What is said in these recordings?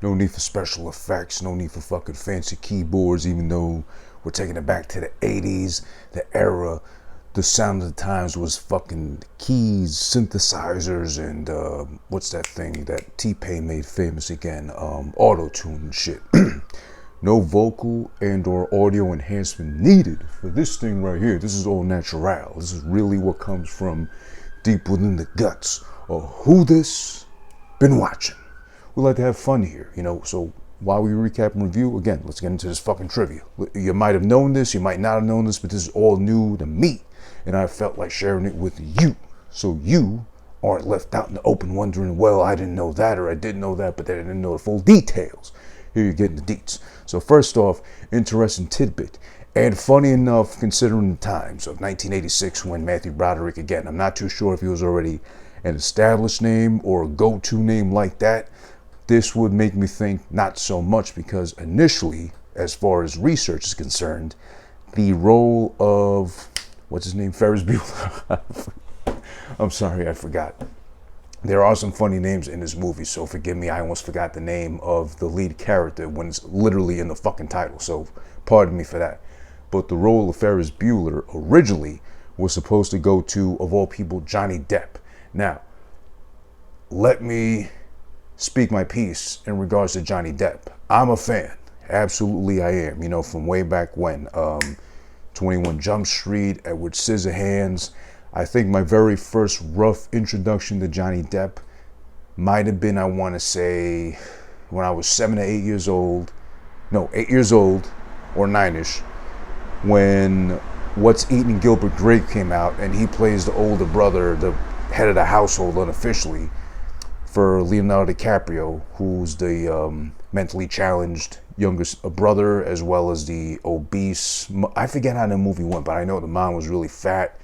No need for special effects, no need for fucking fancy keyboards, even though we're taking it back to the 80s, the era. The sound of the times was fucking keys, synthesizers, and what's that thing that T-Pain made famous again? Auto-tune and shit. No vocal and or audio enhancement needed for this thing right here. This is all natural. This is really what comes from deep within the guts of who this been watching. We like to have fun here, so while we recap and review, again, let's get into this fucking trivia. You might have known this, you might not have known this, but this is all new to me, and I felt like sharing it with you, so you aren't left out in the open wondering, well, I didn't know that, or I did know that, but then I didn't know the full details. Here you're getting the deets. So first off, interesting tidbit, and funny enough, considering the times of 1986 when Matthew Broderick, again, I'm not too sure if he was already an established name or a go-to name like that. This would make me think not so much, because initially, as far as research is concerned, the role of, what's his name, Ferris Bueller. I'm sorry, I forgot. There are some funny names in this movie, so forgive me, I almost forgot the name of the lead character when it's literally in the fucking title, so pardon me for that. But the role of Ferris Bueller originally was supposed to go to, of all people, Johnny Depp. Now, let me speak my piece in regards to Johnny Depp. I'm a fan. Absolutely I am. From way back when. 21 Jump Street, Edward Scissorhands. I think my very first rough introduction to Johnny Depp might have been, I want to say, when I was 7 or 8 years old. No, 8 years old, or 9-ish, when What's Eating Gilbert Grape came out, and he plays the older brother, the head of the household unofficially, for Leonardo DiCaprio, who's the mentally challenged youngest brother, as well as the obese, I forget how the movie went, but I know the mom was really fat.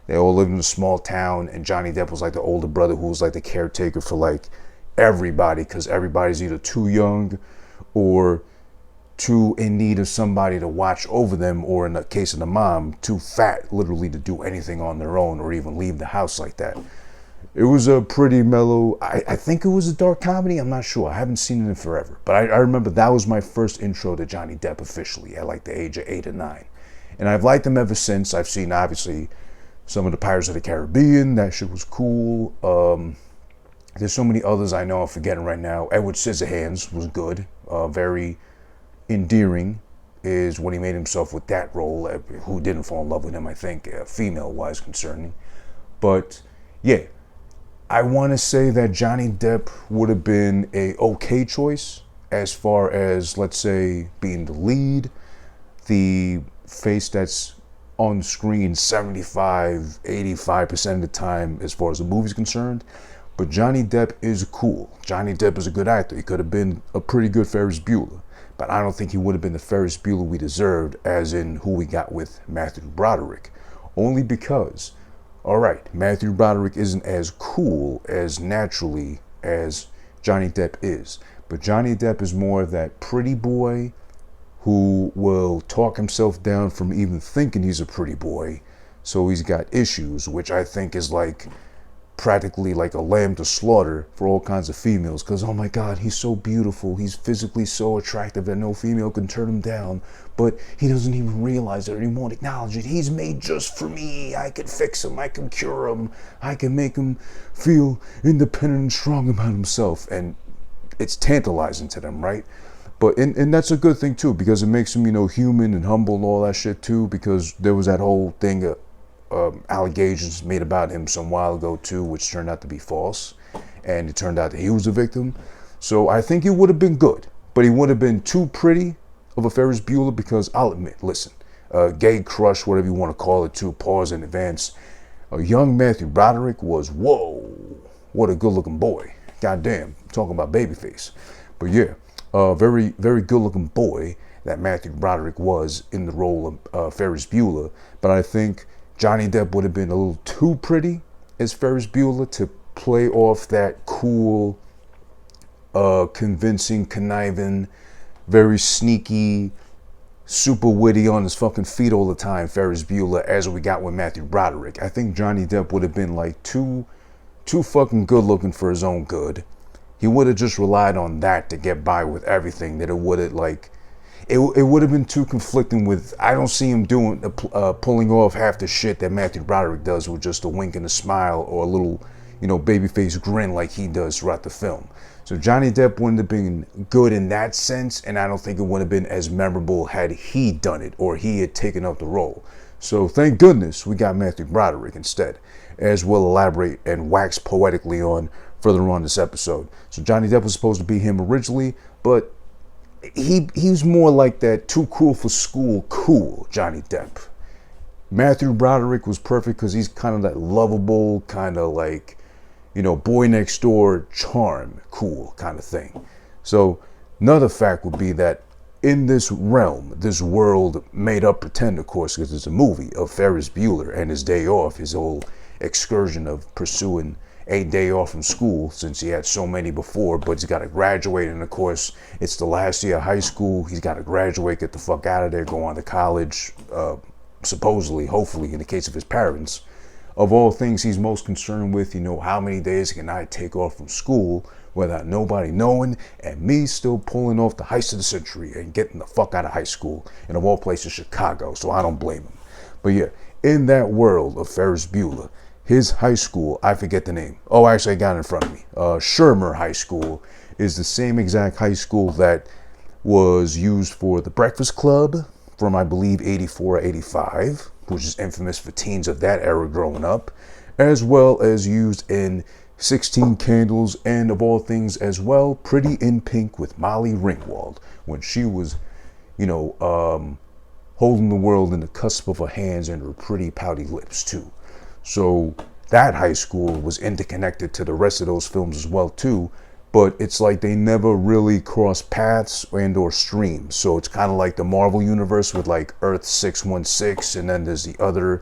They all lived in a small town, and Johnny Depp was like the older brother who was like the caretaker for like everybody, because everybody's either too young or too in need of somebody to watch over them, or in the case of the mom, too fat literally to do anything on their own or even leave the house like that. It was a pretty mellow, I think it was a dark comedy, I'm not sure. I haven't seen it in forever. But I remember that was my first intro to Johnny Depp officially at like the age of 8 or 9. And I've liked him ever since. I've seen, obviously, some of the Pirates of the Caribbean. That shit was cool. There's so many others I know I'm forgetting right now. Edward Scissorhands was good. Very endearing is when he made himself with that role. Who didn't fall in love with him, I think, female-wise concerning. But, yeah. I want to say that Johnny Depp would have been a okay choice as far as, let's say, being the lead, the face that's on screen 75, 85% of the time as far as the movie's concerned. But Johnny Depp is cool. Johnny Depp is a good actor. He could have been a pretty good Ferris Bueller, but I don't think he would have been the Ferris Bueller we deserved, as in who we got with Matthew Broderick. Only because, all right, Matthew Broderick isn't as cool as naturally as Johnny Depp is. But Johnny Depp is more of that pretty boy who will talk himself down from even thinking he's a pretty boy. So he's got issues, which I think is like practically like a lamb to slaughter for all kinds of females. Because, oh my God, he's so beautiful. He's physically so attractive that no female can turn him down. But he doesn't even realize it, or he won't acknowledge it. He's made just for me. I can fix him. I can cure him. I can make him feel independent and strong about himself. And it's tantalizing to them, right? But and that's a good thing too, because it makes him, human and humble and all that shit too. Because there was that whole thing, allegations made about him some while ago too, which turned out to be false, and it turned out that he was a victim. So I think it would have been good, but he would have been too pretty of a Ferris Bueller, because I'll admit, listen, gay crush, whatever you want to call it too, pause in advance. A young Matthew Broderick was, whoa, what a good looking boy. Goddamn, talking about babyface. But yeah, very, very good looking boy that Matthew Broderick was in the role of Ferris Bueller. But I think Johnny Depp would have been a little too pretty as Ferris Bueller to play off that cool, convincing, conniving, very sneaky, super witty, on his fucking feet all the time Ferris Bueller, as we got with Matthew Broderick. I think Johnny Depp would have been like too fucking good looking for his own good. he would have just relied on that to get by with everything, that it would have like, it would have been too conflicting with, I don't see him doing, pulling off half the shit that Matthew Broderick does with just a wink and a smile or a little, babyface grin like he does throughout the film. So Johnny Depp wouldn't have been good in that sense, and I don't think it would have been as memorable had he done it or he had taken up the role. So thank goodness we got Matthew Broderick instead, as we'll elaborate and wax poetically on further on this episode. So Johnny Depp was supposed to be him originally, but he's more like that too cool for school cool Johnny Depp. Matthew Broderick was perfect because he's kind of that lovable, kind of like, boy next door charm cool kind of thing. So another fact would be that in this realm, this world made up pretend, of course, because it's a movie of Ferris Bueller and his day off, his whole excursion of pursuing a day off from school, since he had so many before, but he's got to graduate, and of course it's the last year of high school. He's got to graduate, get the fuck out of there, go on to college, supposedly, hopefully, in the case of his parents. Of all things he's most concerned with, how many days can I take off from school without nobody knowing, and me still pulling off the heist of the century and getting the fuck out of high school, and of all places Chicago, so I don't blame him. But yeah, in that world of Ferris Bueller, his high school, I forget the name. Oh, actually, I got it in front of me. Shermer High School is the same exact high school that was used for The Breakfast Club from, I believe, 84 or 85, which is infamous for teens of that era growing up, as well as used in 16 Candles, and of all things as well, Pretty in Pink with Molly Ringwald, when she was, holding the world in the cusp of her hands and her pretty pouty lips too. So that high school was interconnected to the rest of those films as well too, but it's like they never really crossed paths and or streams. So it's kind of like the Marvel universe with like Earth 616, and then there's the other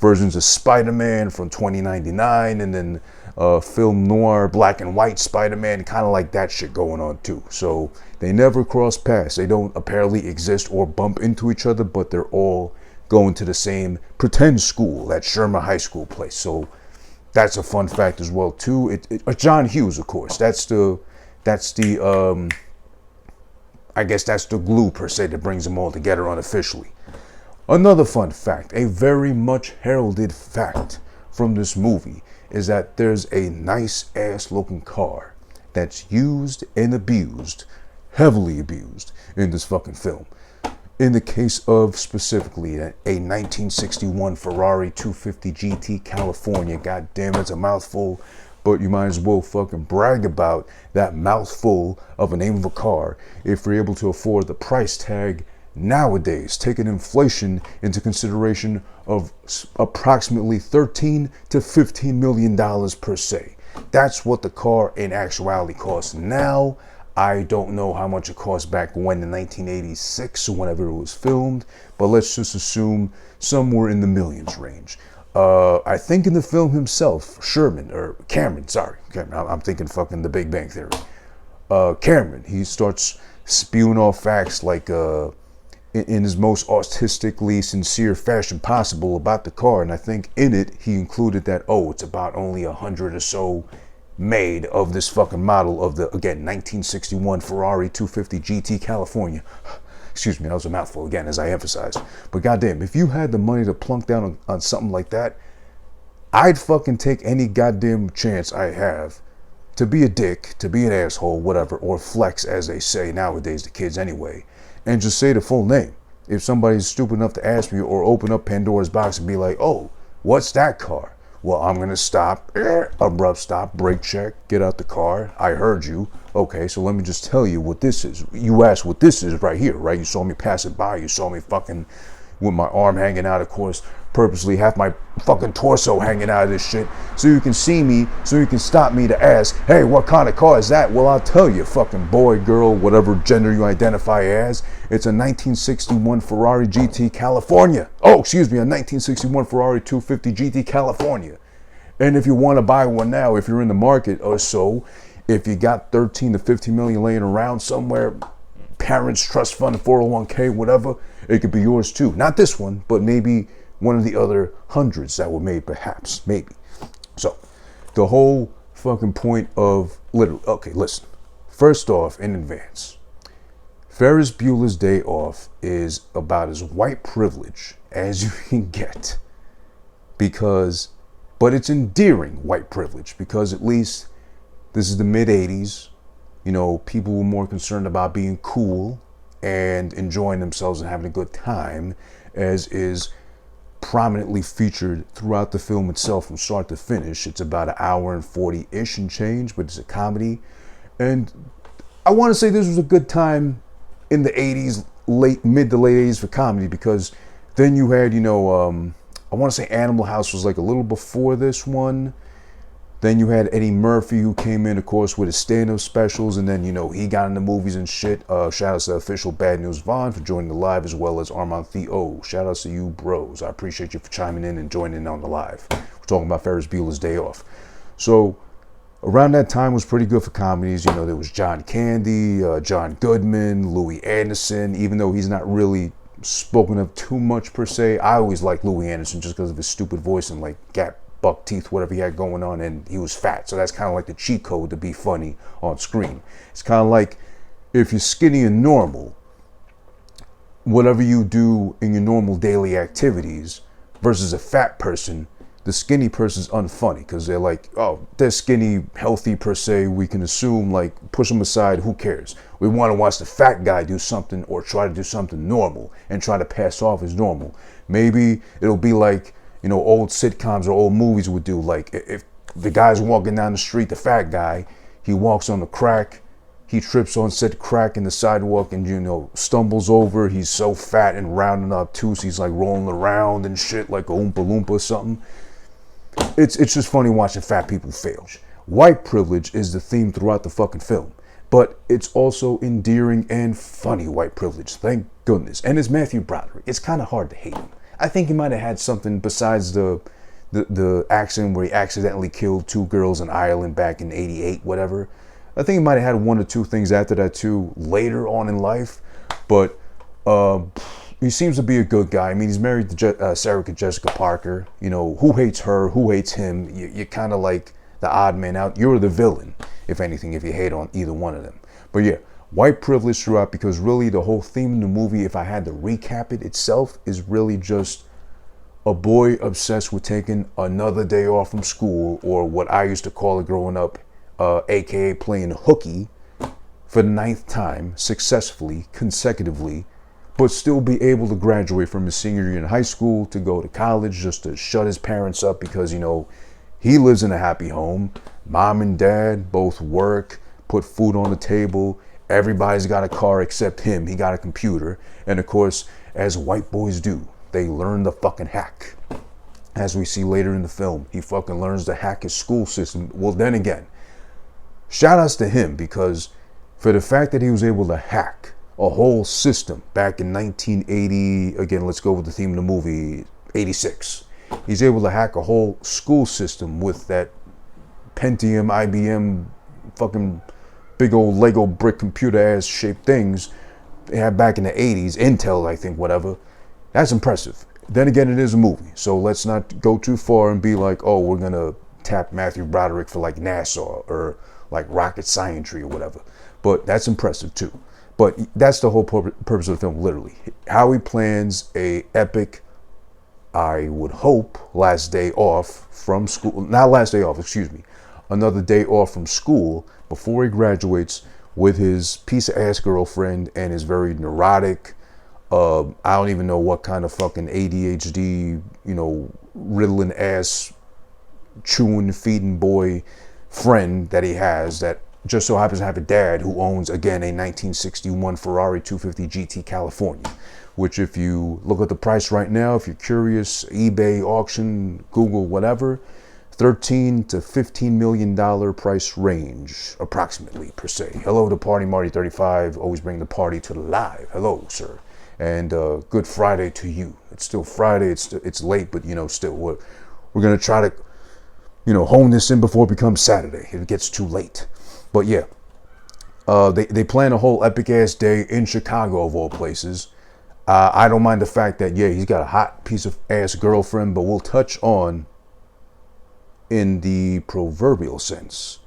versions of Spider-Man from 2099, and then film noir black and white Spider-Man, kind of like that shit going on too. So they never cross paths. They don't apparently exist or bump into each other, but they're all going to the same pretend school, that Shermer High School place. So that's a fun fact as well too. John Hughes, of course. That's the I guess that's the glue per se that brings them all together unofficially. Another fun fact, a very much heralded fact from this movie, is that there's a nice ass looking car that's used and abused, heavily abused, in this fucking film. In the case of specifically a 1961 Ferrari 250 GT California. God damn, it's a mouthful, but you might as well fucking brag about that mouthful of a name of a car if you're able to afford the price tag nowadays, taking inflation into consideration of approximately $13 to $15 million per se. That's what the car in actuality costs now. I don't know how much it cost back when in 1986 or whenever it was filmed, but let's just assume somewhere in the millions range. I think in the film himself, Cameron, I'm thinking fucking The Big Bang Theory. Cameron, he starts spewing off facts like in his most artistically sincere fashion possible about the car, and I think in it he included that, it's about only 100 or so made of this fucking model of the, again, 1961 Ferrari 250 GT California. Excuse me, that was a mouthful again, as I emphasized. But goddamn, if you had the money to plunk down on something like that, I'd fucking take any goddamn chance I have to be a dick, to be an asshole, whatever, or flex, as they say nowadays, the kids anyway, and just say the full name. If somebody's stupid enough to ask me or open up Pandora's box and be like, oh, what's that car? Well, I'm going to stop, abrupt stop, brake check, get out the car. I heard you. Okay, so let me just tell you what this is. You asked what this is right here, right? You saw me pass it by. You saw me fucking with my arm hanging out, of course, purposely have my fucking torso hanging out of this shit so you can see me, so you can stop me to ask, hey, what kind of car is that? Well, I'll tell you, fucking boy, girl, whatever gender you identify as. It's a 1961 Ferrari GT California. Oh, excuse me, a 1961 Ferrari 250 GT California. And if you want to buy one now, if you're in the market or so, if you got 13 to 15 million laying around somewhere, parents, trust fund, 401k, whatever, it could be yours too. Not this one, but maybe one of the other hundreds that were made, perhaps, maybe. So the whole fucking point of literally. Okay, listen. First off, in advance, Ferris Bueller's Day Off is about as white privilege as you can get, but it's endearing white privilege, because at least this is the mid 80s. You know, people were more concerned about being cool and enjoying themselves and having a good time, as is prominently featured throughout the film itself from start to finish. It's about an hour and 40-ish and change, but it's a comedy. And I want to say this was a good time in the 80s, mid to late 80s for comedy, because then you had, I want to say Animal House was like a little before this one. Then you had Eddie Murphy, who came in, of course, with his stand-up specials, and then, he got into movies and shit. Shout out to official Bad News Vaughn for joining the live, as well as Armand Theo. Shout out to you, bros. I appreciate you for chiming in and joining in on the live. We're talking about Ferris Bueller's Day Off. So around that time was pretty good for comedies. There was John Candy, John Goodman, Louis Anderson, even though he's not really spoken of too much per se. I always liked Louis Anderson just because of his stupid voice and like gap buck teeth, whatever he had going on, and he was fat, so that's kind of like the cheat code to be funny on screen. It's kind of like if you're skinny and normal, whatever you do in your normal daily activities versus a fat person, the skinny person's unfunny, because they're like, oh, they're skinny, healthy per se, we can assume, like, push them aside, who cares? We want to watch the fat guy do something, or try to do something normal and try to pass off as normal. Maybe it'll be like, old sitcoms or old movies would do. Like, if the guy's walking down the street, the fat guy, he walks on the crack, he trips on said crack in the sidewalk and, stumbles over. He's so fat and round and obtuse, he's like rolling around and shit like a Oompa Loompa or something. It's just funny watching fat people fail. White privilege is the theme throughout the fucking film, but it's also endearing and funny white privilege, thank goodness. And it's Matthew Broderick. It's kind of hard to hate him. I think he might have had something besides the accident where he accidentally killed 2 girls in Ireland back in '88, whatever. I think he might have had 1 or 2 things after that too, later on in life. But he seems to be a good guy. I mean, he's married to Sarah Jessica Parker. Who hates her? Who hates him? You're kind of like the odd man out. You're the villain, if anything, if you hate on either one of them. But yeah, white privilege throughout, because really the whole theme of the movie, if I had to recap it itself, is really just a boy obsessed with taking another day off from school, or what I used to call it growing up, aka playing hooky for the 9th time successfully, consecutively, but still be able to graduate from his senior year in high school to go to college, just to shut his parents up, because, he lives in a happy home. Mom and dad both work, put food on the table. Everybody's got a car except him. He got a computer. And of course, as white boys do, they learn the fucking hack. As we see later in the film, he fucking learns to hack his school system. Well, then again, shout outs to him, because for the fact that he was able to hack a whole system back in 1980, again, let's go with the theme of the movie, 86. He's able to hack a whole school system with that Pentium, IBM, fucking big old Lego brick computer ass shaped things they had back in the 80s, Intel, I think, whatever. That's impressive. Then again, it is a movie, so let's not go too far and be like, oh, we're gonna tap Matthew Broderick for like NASA or like rocket scientry or whatever. But that's impressive too. But that's the whole purpose of the film, literally. How he plans a epic, I would hope, last day off from school. Not last day off, excuse me. Another day off from school before he graduates with his piece of ass girlfriend and his very neurotic, I don't even know what kind of fucking ADHD, riddling ass, chewing, feeding boy friend that he has, that just so happens to have a dad who owns, again, a 1961 Ferrari 250 GT California, which, if you look at the price right now, if you're curious, eBay, auction, Google, whatever, $13 to $15 million price range, approximately, per se. Hello to Party Marty 35, always bring the party to the live. Hello, sir. And good Friday to you. It's still Friday, it's late, but, still, we're going to try to, hone this in before it becomes Saturday, if it gets too late. But yeah, they plan a whole epic ass day in Chicago, of all places. I don't mind the fact that, yeah, he's got a hot piece of ass girlfriend, but we'll touch on in the proverbial sense.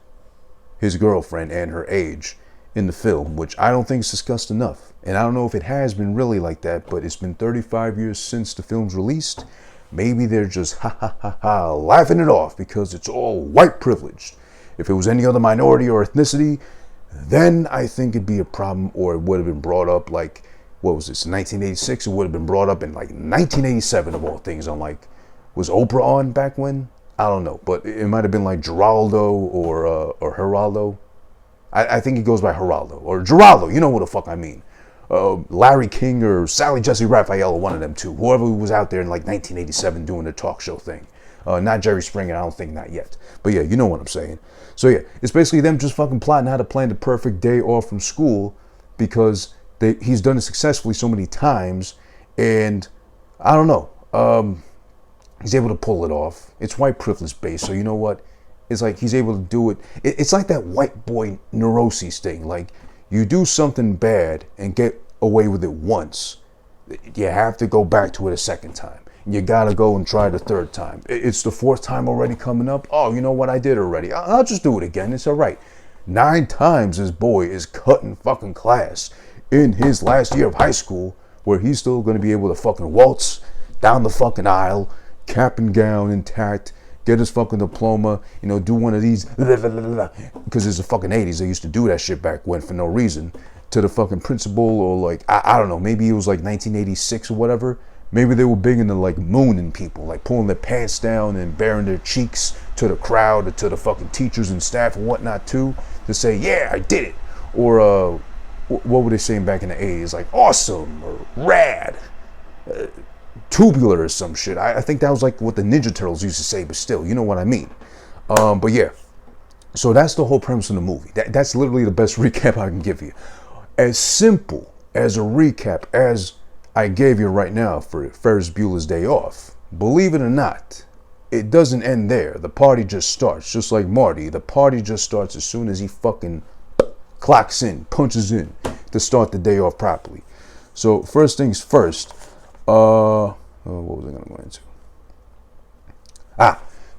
His girlfriend and her age in the film, which I don't think is discussed enough. And I don't know if it has been really like that, but it's been 35 years since the film's released. Maybe they're just laughing it off because it's all white privileged. If it was any other minority or ethnicity, then I think it'd be a problem, or it would have been brought up like, what was this, 1986? It would have been brought up in like 1987 of all things. I'm like, was Oprah on back when? I don't know, but it might have been like Geraldo or Geraldo. I think he goes by Geraldo or Geraldo. You know what the fuck I mean. Larry King or Sally Jesse Raphael, or one of them two. Whoever was out there in like 1987 doing the talk show thing. Not Jerry Springer, I don't think, not yet. But yeah, you know what I'm saying. So yeah, it's basically them just fucking plotting how to plan the perfect day off from school because he's done it successfully so many times. And I don't know. He's able to pull it off. It's white privilege based. So you know what? It's like he's able to do it. It's like that white boy neuroses thing. Like you do something bad and get away with it once. You have to go back to it a second time. You gotta go and try the third time. It's the fourth time already coming up. Oh, you know what? I did already. I'll just do it again. It's all right. 9 times this boy is cutting fucking class in his last year of high school where he's still going to be able to fucking waltz down the fucking aisle, cap and gown intact, get his fucking diploma, you know, do one of these, because it's the fucking 80s. They used to do that shit back when for no reason, to the fucking principal, or like, I don't know, maybe it was like 1986 or whatever. Maybe they were big into like mooning people, like pulling their pants down and baring their cheeks to the crowd or to the fucking teachers and staff and whatnot too, to say, yeah, I did it. Or what were they saying back in the 80s? Like awesome or rad. Tubular or some shit. I think that was like what the Ninja Turtles used to say, but still, you know what I mean. But yeah, so that's the whole premise of the movie. That's literally the best recap I can give you. As simple as a recap as I gave you right now for Ferris Bueller's Day Off, believe it or not, it doesn't end there. The party just starts, just like Marty. The party just starts as soon as he fucking clocks in, punches in to start the day off properly. So first things first, what was I going to go into?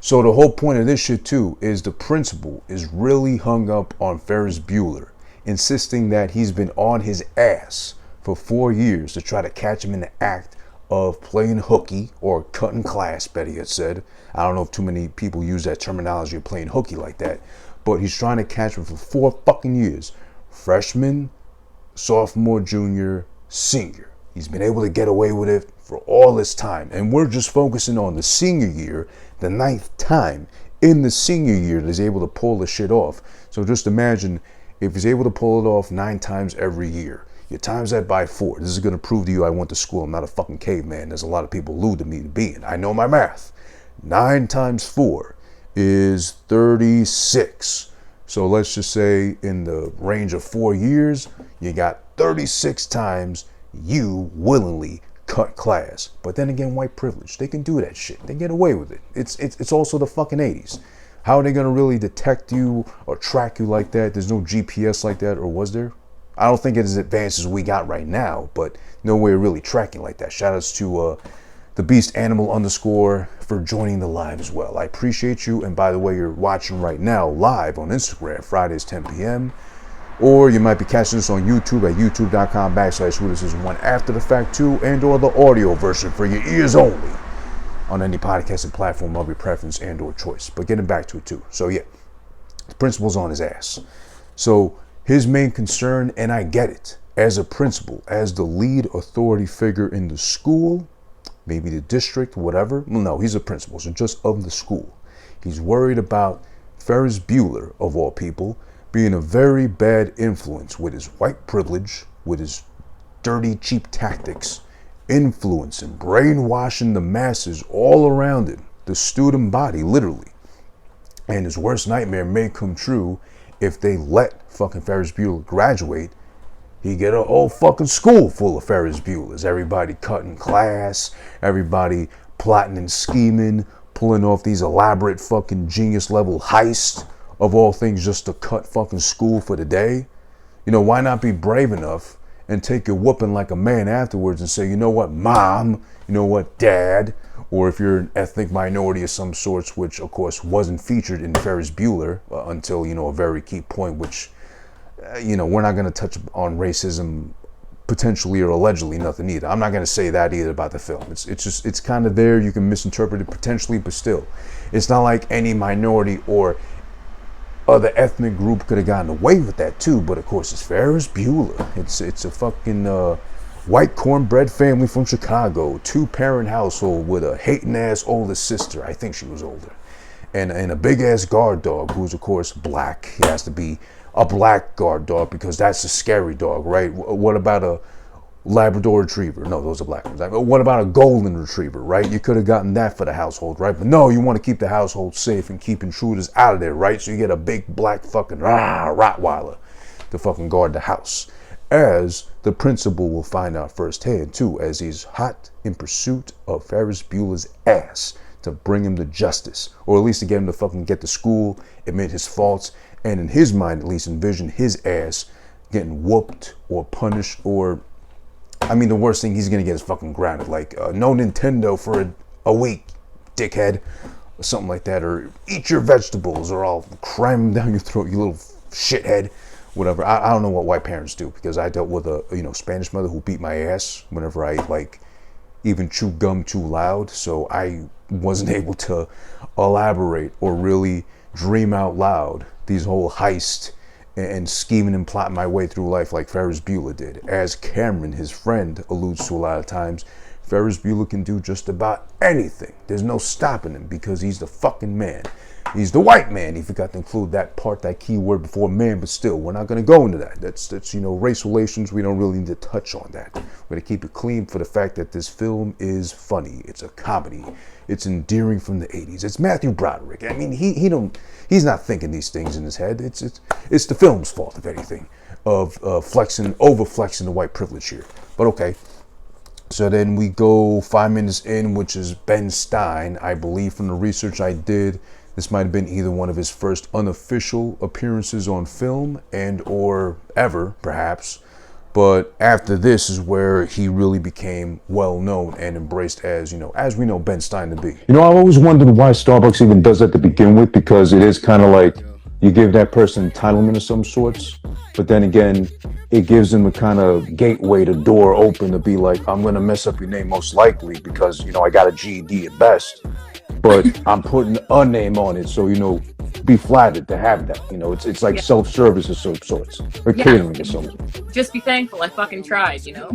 So the whole point of this shit too is the principal is really hung up on Ferris Bueller, insisting that he's been on his ass for 4 years to try to catch him in the act of playing hooky or cutting class, Betty had said. I don't know if too many people use that terminology of playing hooky like that, but he's trying to catch him for 4 fucking years. Freshman, sophomore, junior, senior. He's been able to get away with it for all this time. And we're just focusing on the senior year, the 9th time in the senior year that he's able to pull the shit off. So just imagine if he's able to pull it off 9 times every year. You times that by 4. This is going to prove to you I went to school. I'm not a fucking caveman. There's a lot of people allude to me to being. I know my math. 9 times 4 is 36. So let's just say in the range of 4 years, you got 36 times you willingly cut class. But then again, white privilege. They can do that shit. They get away with it. It's also the fucking 80s. How are they going to really detect you or track you like that? There's no GPS like that, or was there? I don't think it's as advanced as we got right now, but no way of really tracking like that. Shout outs to the Beast Animal _ for joining the live as well. I appreciate you. And by the way, you're watching right now live on Instagram, Fridays 10 p.m. Or you might be catching this on YouTube at youtube.com/who1 after the fact too, and or the audio version for your ears only on any podcasting platform of your preference and or choice. But getting back to it too. So yeah, the principal's on his ass. So his main concern, and I get it, as a principal, as the lead authority figure in the school, maybe the district, whatever. Well, no, he's a principal, so just of the school. He's worried about Ferris Bueller, of all people, being a very bad influence with his white privilege, with his dirty, cheap tactics, influencing, brainwashing the masses all around him, the student body, literally. And his worst nightmare may come true if they let fucking Ferris Bueller graduate. He get a whole fucking school full of Ferris Buellers. Everybody cutting class, everybody plotting and scheming, pulling off these elaborate fucking genius level heists of all things just to cut fucking school for the day. You know, why not be brave enough and take your whooping like a man afterwards and say, you know what, mom, you know what, dad, or if you're an ethnic minority of some sorts, which of course wasn't featured in Ferris Bueller until, you know, a very key point, which, you know, we're not going to touch on racism potentially or allegedly, nothing either. I'm not going to say that either about the film. It's kind of there. You can misinterpret it potentially, but still, it's not like any minority or other ethnic group could have gotten away with that too. But of course, it's Ferris Bueller. It's a fucking white cornbread family from Chicago, 2-parent household with a hating ass older sister. I think she was older, and a big ass guard dog who's of course black. He has to be a black guard dog because that's a scary dog, right? What about a Labrador Retriever? No, those are black ones. What about a Golden Retriever, right? You could have gotten that for the household, right? But no, you want to keep the household safe and keep intruders out of there, right? So you get a big black fucking Rottweiler to fucking guard the house. As the principal will find out firsthand too, as he's hot in pursuit of Ferris Bueller's ass to bring him to justice, or at least to get him to fucking get to school, admit his faults, and in his mind at least envision his ass getting whooped or punished, or I mean the worst thing, he's gonna get is fucking grounded, like no Nintendo for a week, dickhead, or something like that, or eat your vegetables or I'll cram them down your throat, you little shithead, whatever. I don't know what white parents do, because I dealt with a, you know, Spanish mother who beat my ass whenever I like even chew gum too loud, so I wasn't able to elaborate or really dream out loud these whole heist and scheming and plotting my way through life like Ferris Bueller did. As Cameron, his friend, alludes to a lot of times, Ferris Bueller can do just about anything. There's no stopping him because he's the fucking man. He's the white man. He forgot to include that part, that key word before man, but still, we're not going to go into that. That's you know, race relations. We don't really need to touch on that. We're going to keep it clean for the fact that this film is funny. It's a comedy. It's endearing from the 80s. It's Matthew Broderick. I mean, he's not thinking these things in his head. It's the film's fault, if anything, of over flexing the white privilege here. But okay. So then we go 5 minutes in, which is Ben Stein. I believe from the research I did, this might have been either one of his first unofficial appearances on film and or ever, perhaps. But after this is where he really became well known and embraced as, you know, as we know Ben Stein to be. You know, I've always wondered why Starbucks even does that to begin with, because it is kind of like you give that person entitlement of some sorts, but then again, it gives them a kind of gateway, the door open to be like, I'm going to mess up your name most likely because, you know, I got a GED at best, but I'm putting a name on it. So, you know, be flattered to have that. You know, it's like self-service of some sorts, or catering or something. Just be thankful I fucking tried, you know?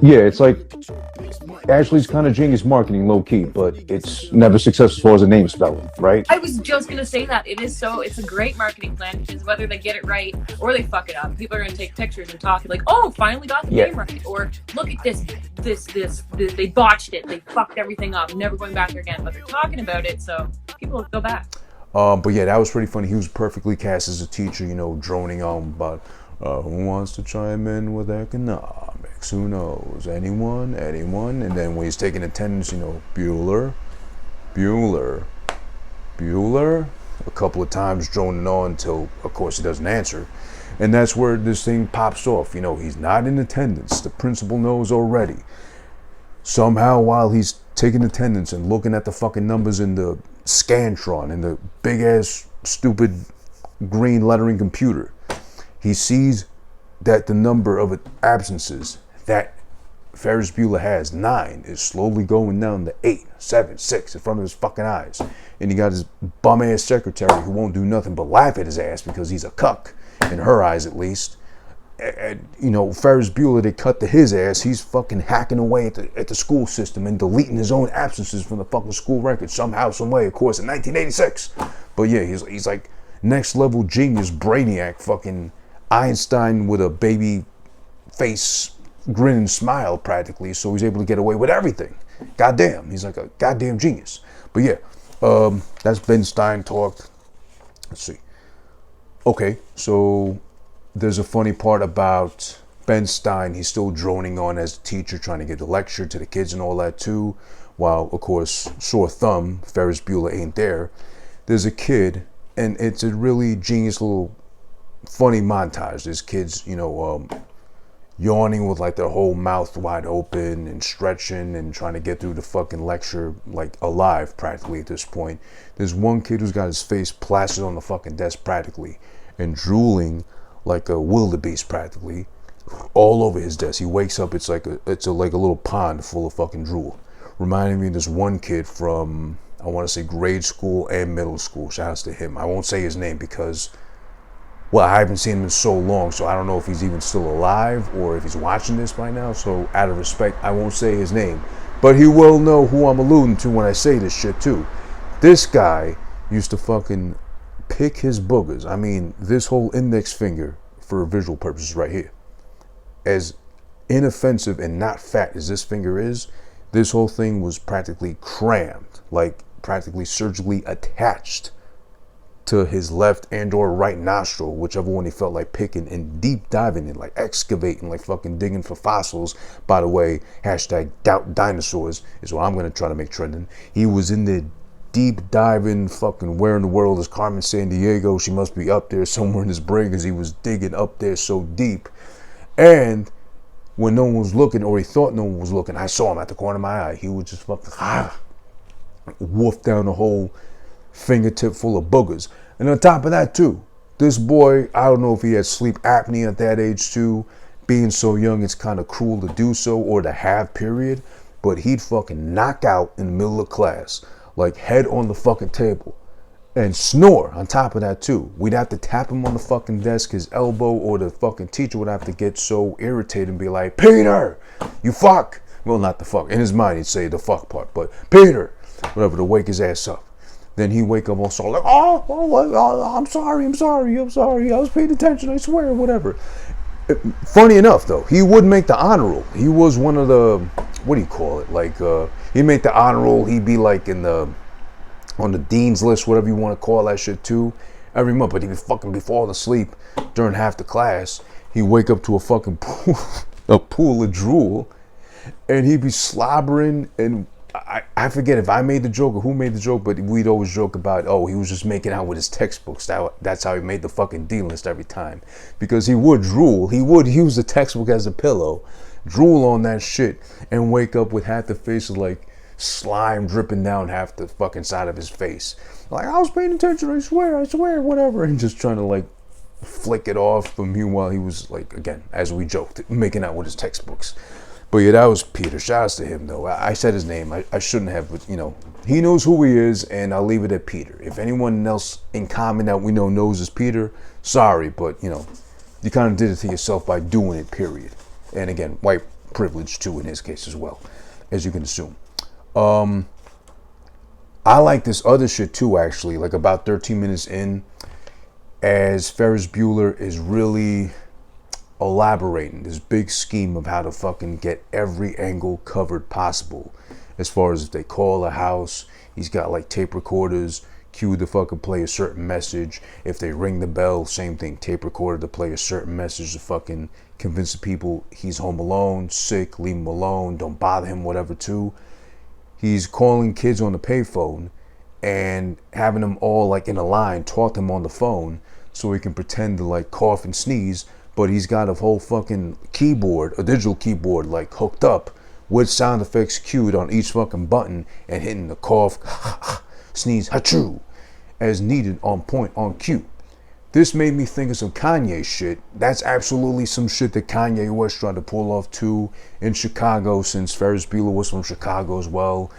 Yeah, it's like Ashley's kind of genius marketing, low key, but it's never successful as far as a name spelling, right? I was just gonna say that it's a great marketing plan, because whether they get it right or they fuck it up, people are gonna take pictures and talk like, oh, finally got the name right, or look at this, they botched it, they fucked everything up, never going back there again. But they're talking about it, so people will go back. But yeah, that was pretty funny. He was perfectly cast as a teacher, you know, droning on about who wants to chime in with economics? Who knows? Anyone? And then when he's taking attendance, you know, Bueller, a couple of times droning on until, of course, he doesn't answer. And that's where this thing pops off. You know, he's not in attendance. The principal knows already. Somehow, while he's taking attendance and looking at the fucking numbers in the Scantron, in the big-ass, stupid green lettering computer, he sees that the number of absences that Ferris Bueller has, 9, is slowly going down to 8, 7, 6 in front of his fucking eyes. And he got his bum-ass secretary who won't do nothing but laugh at his ass because he's a cuck, in her eyes at least. And, you know, Ferris Bueller, they cut to his ass. He's fucking hacking away at the school system and deleting his own absences from the fucking school record somehow, some way, of course, in 1986. But yeah, he's like next level genius, brainiac, fucking Einstein with a baby face, grin and smile practically. So he's able to get away with everything. Goddamn, he's like a goddamn genius. But yeah, that's Ben Stein talked. Let's see. Okay, so there's a funny part about Ben Stein. He's still droning on as a teacher, trying to give the lecture to the kids and all that too. While, of course, sore thumb, Ferris Bueller ain't there. There's a kid, and it's a really genius little funny montage. There's kids, you know, yawning with like their whole mouth wide open and stretching and trying to get through the fucking lecture like alive practically at this point. There's one kid who's got his face plastered on the fucking desk practically and drooling like a wildebeest practically all over his desk. He wakes up, it's like a little pond full of fucking drool. Reminding me of this one kid from, I want to say grade school and middle school. Shout outs to him. I won't say his name because, well, I haven't seen him in so long, so I don't know if he's even still alive or if he's watching this by now. So out of respect, I won't say his name. But he will know who I'm alluding to when I say this shit too. This guy used to fucking pick his boogers. I mean, this whole index finger, for visual purposes right here, as inoffensive and not fat as this finger is, this whole thing was practically crammed, like practically surgically attached to his left and or right nostril, whichever one he felt like picking, and deep diving in, like excavating, like fucking digging for fossils. By the way, hashtag doubt dinosaurs is what I'm going to try to make trending. He was in the deep diving, fucking where in the world is Carmen Sandiego? She must be up there somewhere in his brain because he was digging up there so deep. And when no one was looking, or he thought no one was looking, I saw him at the corner of my eye. He would just fucking wolf down the whole fingertip full of boogers. And on top of that too, this boy, I don't know if he had sleep apnea at that age too. Being so young, it's kind of cruel to do so or to have, period. But he'd fucking knock out in the middle of class, like head on the fucking table, and snore on top of that too. We'd have to tap him on the fucking desk, his elbow, or the fucking teacher would have to get so irritated and be like, Peter, you fuck. Well, not the fuck. In his mind, he'd say the fuck part, but Peter, whatever, to wake his ass up. Then he'd wake up also like, I'm sorry. I was paying attention, I swear, whatever. Funny enough, though, he would make the honor roll. He was one of the, what do you call it? Like, he'd make the honor roll. He'd be like on the dean's list, whatever you want to call that shit too, every month. But he'd be fucking be falling asleep during half the class. He'd wake up to a fucking pool, a pool of drool, and he'd be slobbering. And I forget if I made the joke or who made the joke, but we'd always joke about, oh, he was just making out with his textbooks. That's how he made the fucking dean list every time, because he would drool. He would use the textbook as a pillow, drool on that shit, and wake up with half the face of like slime dripping down half the fucking side of his face. Like, I was paying attention, I swear, whatever, and just trying to like flick it off. But meanwhile, he was like, again, as we joked, making out with his textbooks. But yeah, that was Peter. Shout outs to him though. I said his name. I shouldn't have, but you know, he knows who he is, and I'll leave it at Peter. If anyone else in common that we know knows is Peter, sorry, but you know, you kind of did it to yourself by doing it, period. And again, white privilege too in his case as well, as you can assume. I like this other shit too, actually, like about 13 minutes in, as Ferris Bueller is really elaborating this big scheme of how to fucking get every angle covered possible. As far as if they call a house, he's got like tape recorders cued to fucking play a certain message. If they ring the bell, same thing, tape recorder to play a certain message to fucking convince the people he's home alone, sick, leave him alone, don't bother him, whatever too. He's calling kids on the payphone and having them all like in a line, talk them on the phone so he can pretend to like cough and sneeze. But he's got a whole fucking keyboard, a digital keyboard, like hooked up with sound effects cued on each fucking button and hitting the cough, sneeze, achoo, as needed, on point, on cue. This made me think of some Kanye shit. That's absolutely some shit that Kanye West tried to pull off too in Chicago, since Ferris Bueller was from Chicago as well.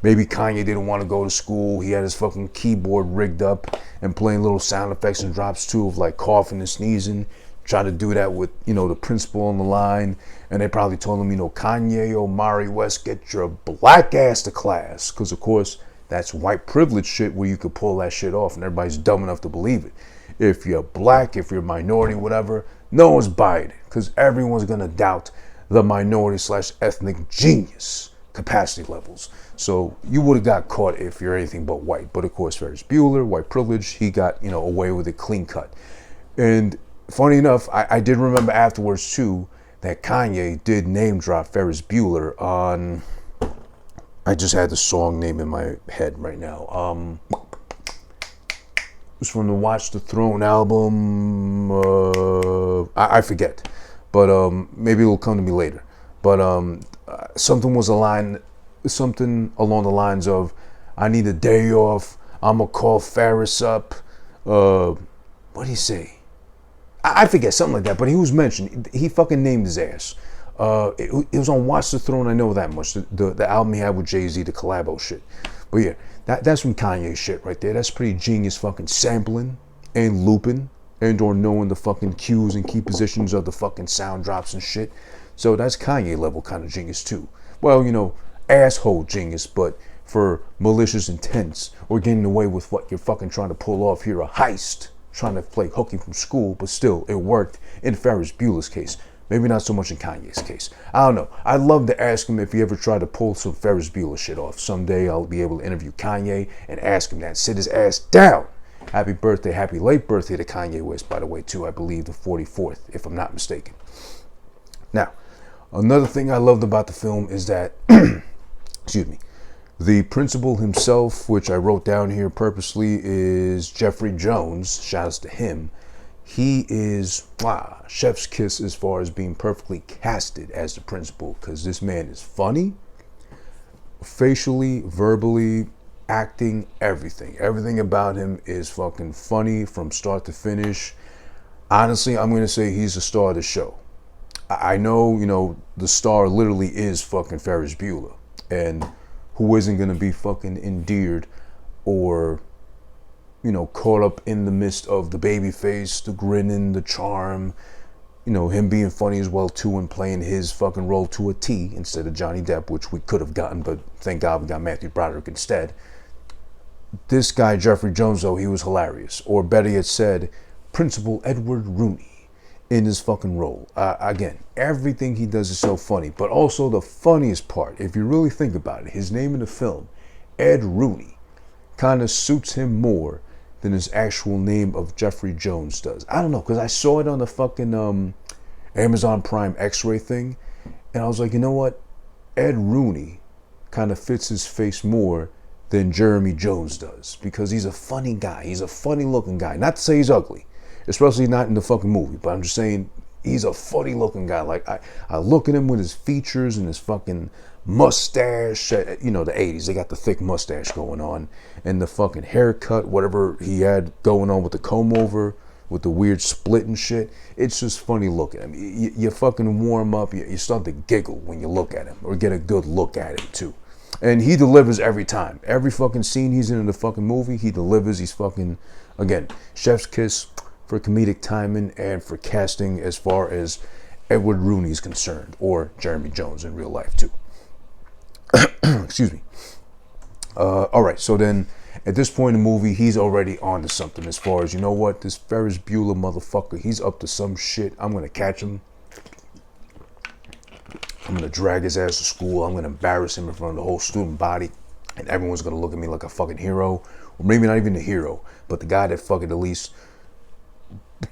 Maybe Kanye didn't want to go to school. He had his fucking keyboard rigged up and playing little sound effects and drops too of like coughing and sneezing. Try to do that with, you know, the principal on the line. And they probably told him, you know, Kanye Omari West, get your black ass to class. Because, of course, that's white privilege shit where you could pull that shit off and everybody's dumb enough to believe it. If you're black, if you're minority, whatever, no one's buying it. Because everyone's going to doubt the minority/ethnic genius capacity levels. So you would have got caught if you're anything but white. But, of course, Ferris Bueller, white privilege, he got, you know, away with it clean cut. And funny enough, I did remember afterwards too that Kanye did name drop Ferris Bueller on, I just had the song name in my head right now. It was from the Watch the Throne album. I forget. but maybe it'll come to me later. But something along the lines of, I need a day off. I'm gonna call Ferris up. What did he say? I forget, something like that. But he was mentioned. He fucking named his ass. It was on Watch the Throne. I know that much. The album he had with Jay-Z, the collabo shit. But yeah, that's some Kanye shit right there. That's pretty genius fucking sampling and looping and or knowing the fucking cues and key positions of the fucking sound drops and shit. So that's Kanye level kind of genius too. Well, you know, asshole genius, but for malicious intents or getting away with what you're fucking trying to pull off here, a heist, trying to play hooky from school, but still it worked in Ferris Bueller's case. Maybe not so much in Kanye's case. I don't know. I'd love to ask him if he ever tried to pull some Ferris Bueller shit off. Someday I'll be able to interview Kanye and ask him that. Sit his ass down. Happy birthday, happy late birthday to Kanye West, by the way, too. I believe the 44th, if I'm not mistaken. Now, another thing I loved about the film is that, excuse me, the principal himself, which I wrote down here purposely, is Jeffrey Jones. Shout outs to him. He is chef's kiss as far as being perfectly casted as the principal, because this man is funny, facially, verbally, acting, everything. Everything about him is fucking funny from start to finish. Honestly, I'm going to say he's the star of the show. I know, you know, the star literally is fucking Ferris Bueller, and who isn't going to be fucking endeared or, you know, caught up in the midst of the baby face, the grinning, the charm, you know, him being funny as well too and playing his fucking role to a T instead of Johnny Depp, which we could have gotten, but thank God we got Matthew Broderick instead. This guy, Jeffrey Jones, though, he was hilarious. Or better yet said, Principal Edward Rooney in his fucking role. Again, everything he does is so funny, but also the funniest part, if you really think about it, his name in the film, Ed Rooney, kind of suits him more than his actual name of Jeffrey Jones does. I don't know, because I saw it on the fucking Amazon Prime X-ray thing, and I was like, you know what? Ed Rooney kind of fits his face more than Jeremy Jones does, because he's a funny guy. He's a funny looking guy. Not to say he's ugly, especially not in the fucking movie, but I'm just saying he's a funny looking guy. Like, I look at him with his features and his fucking mustache. You know, the 80s, they got the thick mustache going on, and the fucking haircut, whatever he had going on with the comb over, with the weird split and shit. It's just funny looking. I mean, you fucking warm up, you start to giggle when you look at him, or get a good look at him too. And he delivers every time. Every fucking scene he's in the fucking movie, he delivers. He's fucking, again, chef's kiss for comedic timing and for casting as far as Edward Rooney is concerned, or Jeremy Jones in real life too. Excuse me. All right, so then at this point in the movie, he's already on to something as far as, you know what, this Ferris Bueller motherfucker, he's up to some shit. I'm going to catch him. I'm going to drag his ass to school. I'm going to embarrass him in front of the whole student body. And everyone's going to look at me like a fucking hero. Or maybe not even a hero, but the guy that fucking at least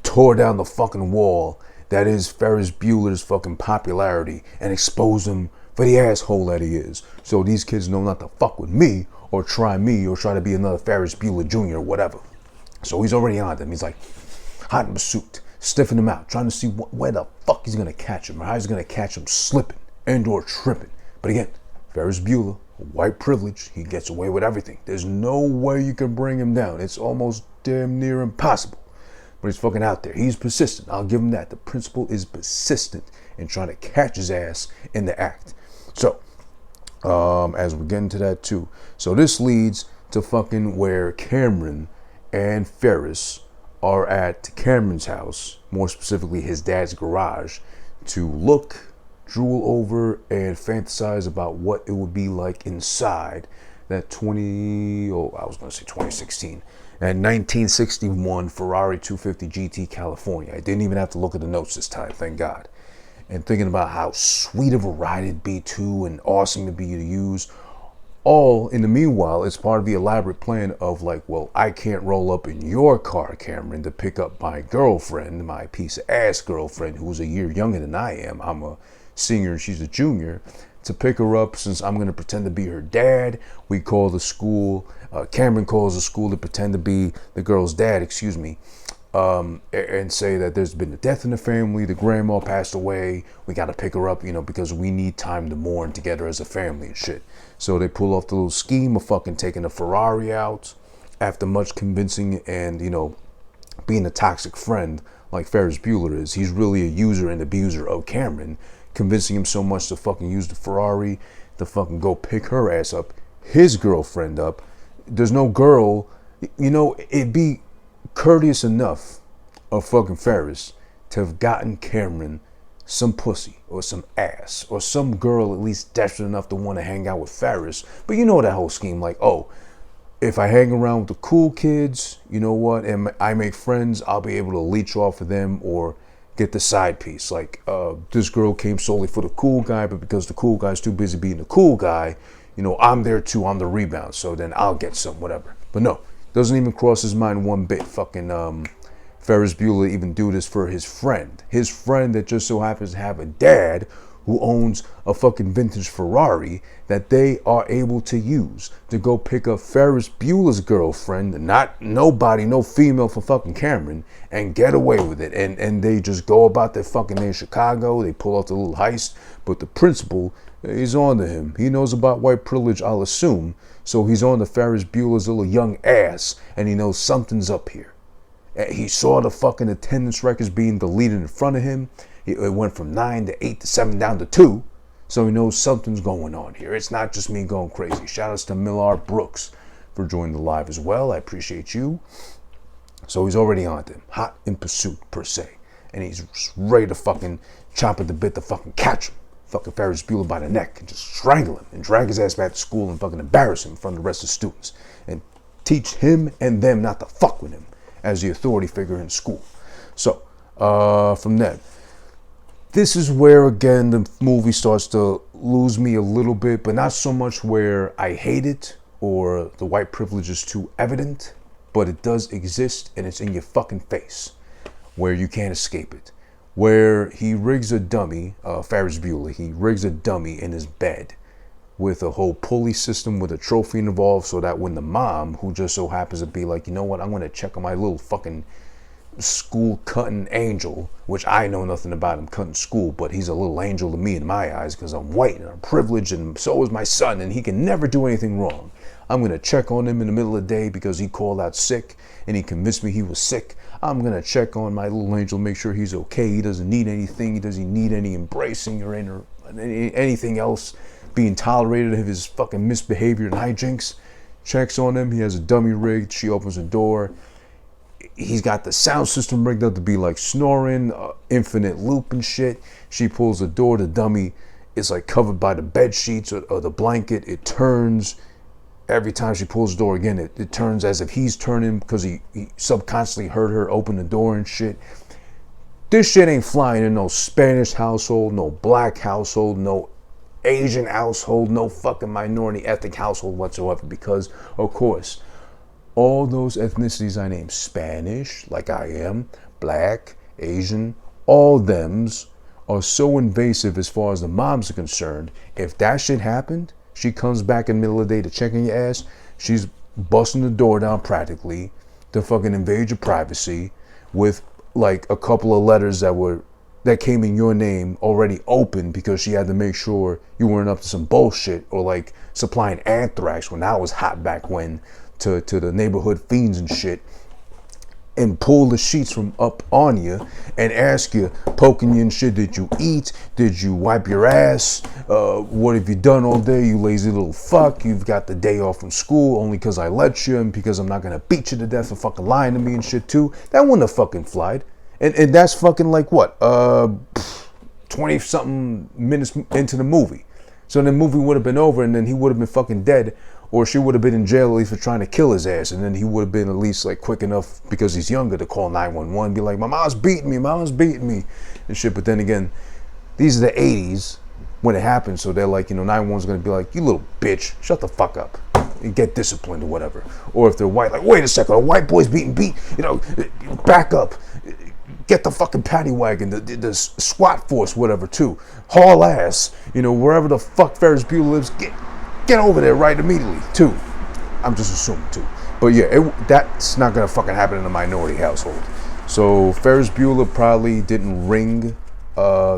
tore down the fucking wall that is Ferris Bueller's fucking popularity and exposed him for the asshole that he is. So these kids know not to fuck with me or try to be another Ferris Bueller Jr. or whatever. So he's already on them. He's like hot in pursuit, sniffing him out, trying to see where the fuck he's going to catch him or how he's going to catch him slipping and or tripping. But again, Ferris Bueller, white privilege, he gets away with everything. There's no way you can bring him down. It's almost damn near impossible. But he's fucking out there. He's persistent. I'll give him that. The principal is persistent in trying to catch his ass in the act. So, as we get into that too. So this leads to fucking where Cameron and Ferris are at Cameron's house, more specifically his dad's garage, to look, drool over, and fantasize about what it would be like inside that 2016, that 1961 Ferrari 250 GT California. I didn't even have to look at the notes this time, thank God. And thinking about how sweet of a ride it'd be too, and awesome it'd be to use. All in the meanwhile, it's part of the elaborate plan of like, well, I can't roll up in your car, Cameron, to pick up my girlfriend, my piece of ass girlfriend, who's a year younger than I am. I'm a senior and she's a junior. To pick her up, since I'm going to pretend to be her dad, we call the school, Cameron calls the school to pretend to be the girl's dad, and say that there's been a death in the family, the grandma passed away, we got to pick her up, because we need time to mourn together as a family and shit. So they pull off the little scheme of fucking taking a Ferrari out after much convincing and, being a toxic friend like Ferris Bueller is. He's really a user and abuser of Cameron, convincing him so much to fucking use the Ferrari to fucking go pick her ass up, his girlfriend up. There's no girl, it'd be courteous enough of fucking Ferris to have gotten Cameron some pussy or some ass or some girl at least desperate enough to want to hang out with Ferris. But that whole scheme, like, oh, if I hang around with the cool kids, and I make friends, I'll be able to leech off of them or get the side piece. Like, this girl came solely for the cool guy, but because the cool guy's too busy being the cool guy, I'm there too, I'm the rebound, so then I'll get some, whatever. But no, doesn't even cross his mind one bit. Fucking Ferris Bueller even do this for his friend that just so happens to have a dad who owns a fucking vintage Ferrari that they are able to use to go pick up Ferris Bueller's girlfriend, no female for fucking Cameron, and get away with it. And they just go about their fucking day in Chicago. They pull off the little heist, but the principal is on to him. He knows about white privilege, I'll assume, so he's on to Ferris Bueller's little young ass, and he knows something's up here. He saw the fucking attendance records being deleted in front of him. It went from 9 to 8 to 7 down to 2. So he knows something's going on here. It's not just me going crazy. Shout outs to Millard Brooks for joining the live as well. I appreciate you. So he's already on to him. Hot in pursuit, per se. And he's ready to fucking chomp at the bit to fucking catch him. Fucking Ferris Bueller by the neck and just strangle him and drag his ass back to school and fucking embarrass him in front of the rest of the students. And teach him and them not to fuck with him as the authority figure in school. So, from then, this is where, again, the movie starts to lose me a little bit, but not so much where I hate it or the white privilege is too evident, but it does exist and it's in your fucking face where you can't escape it. Where he rigs a dummy, Ferris Bueller, he rigs a dummy in his bed with a whole pulley system with a trophy involved so that when the mom, who just so happens to be like, you know what, I'm going to check on my little fucking school cutting angel, which I know nothing about him cutting school, but he's a little angel to me in my eyes because I'm white and I'm privileged and so is my son and he can never do anything wrong. I'm going to check on him in the middle of the day because he called out sick and he convinced me he was sick. I'm going to check on my little angel, make sure he's okay. He doesn't need anything. He doesn't need any embracing or anything else being tolerated of his fucking misbehavior and hijinks. Checks on him. He has a dummy rigged. She opens the door. He's got the sound system rigged up to be like snoring, infinite loop and shit. She pulls the door. The dummy is like covered by the bed sheets or the blanket. It turns. Every time she pulls the door again, it turns as if he's turning because he subconsciously heard her open the door and shit. This shit ain't flying in no Spanish household, no black household, no Asian household, no fucking minority ethnic household whatsoever, because, of course, all those ethnicities I named, Spanish, like I am, black, Asian, all thems are so invasive as far as the moms are concerned. If that shit happened, she comes back in the middle of the day to check on your ass, she's busting the door down practically to fucking invade your privacy with like a couple of letters that came in your name already open because she had to make sure you weren't up to some bullshit or like supplying anthrax when that was hot back when to the neighborhood fiends and shit, and pull the sheets from up on you and ask you, poking you and shit, did you eat? Did you wipe your ass? What have you done all day, you lazy little fuck? You've got the day off from school only because I let you and because I'm not going to beat you to death for fucking lying to me and shit too. That wouldn't have fucking flied. And that's fucking like what? 20 something minutes into the movie. So the movie would have been over and then he would have been fucking dead, or she would have been in jail at least for trying to kill his ass, and then he would have been at least like quick enough because he's younger to call 911, be like, my mom's beating me and shit. But then again, these are the 80s when it happened, so they're like, 911's gonna be like, you little bitch, shut the fuck up and get disciplined or whatever. Or if they're white, like, wait a second, a white boy's beat, back up, get the fucking paddy wagon, the SWAT force, whatever, too, haul ass, wherever the fuck Ferris Bueller lives, get over there right immediately, too. I'm just assuming, too. But yeah, that's not gonna fucking happen in a minority household. So Ferris Bueller probably didn't ring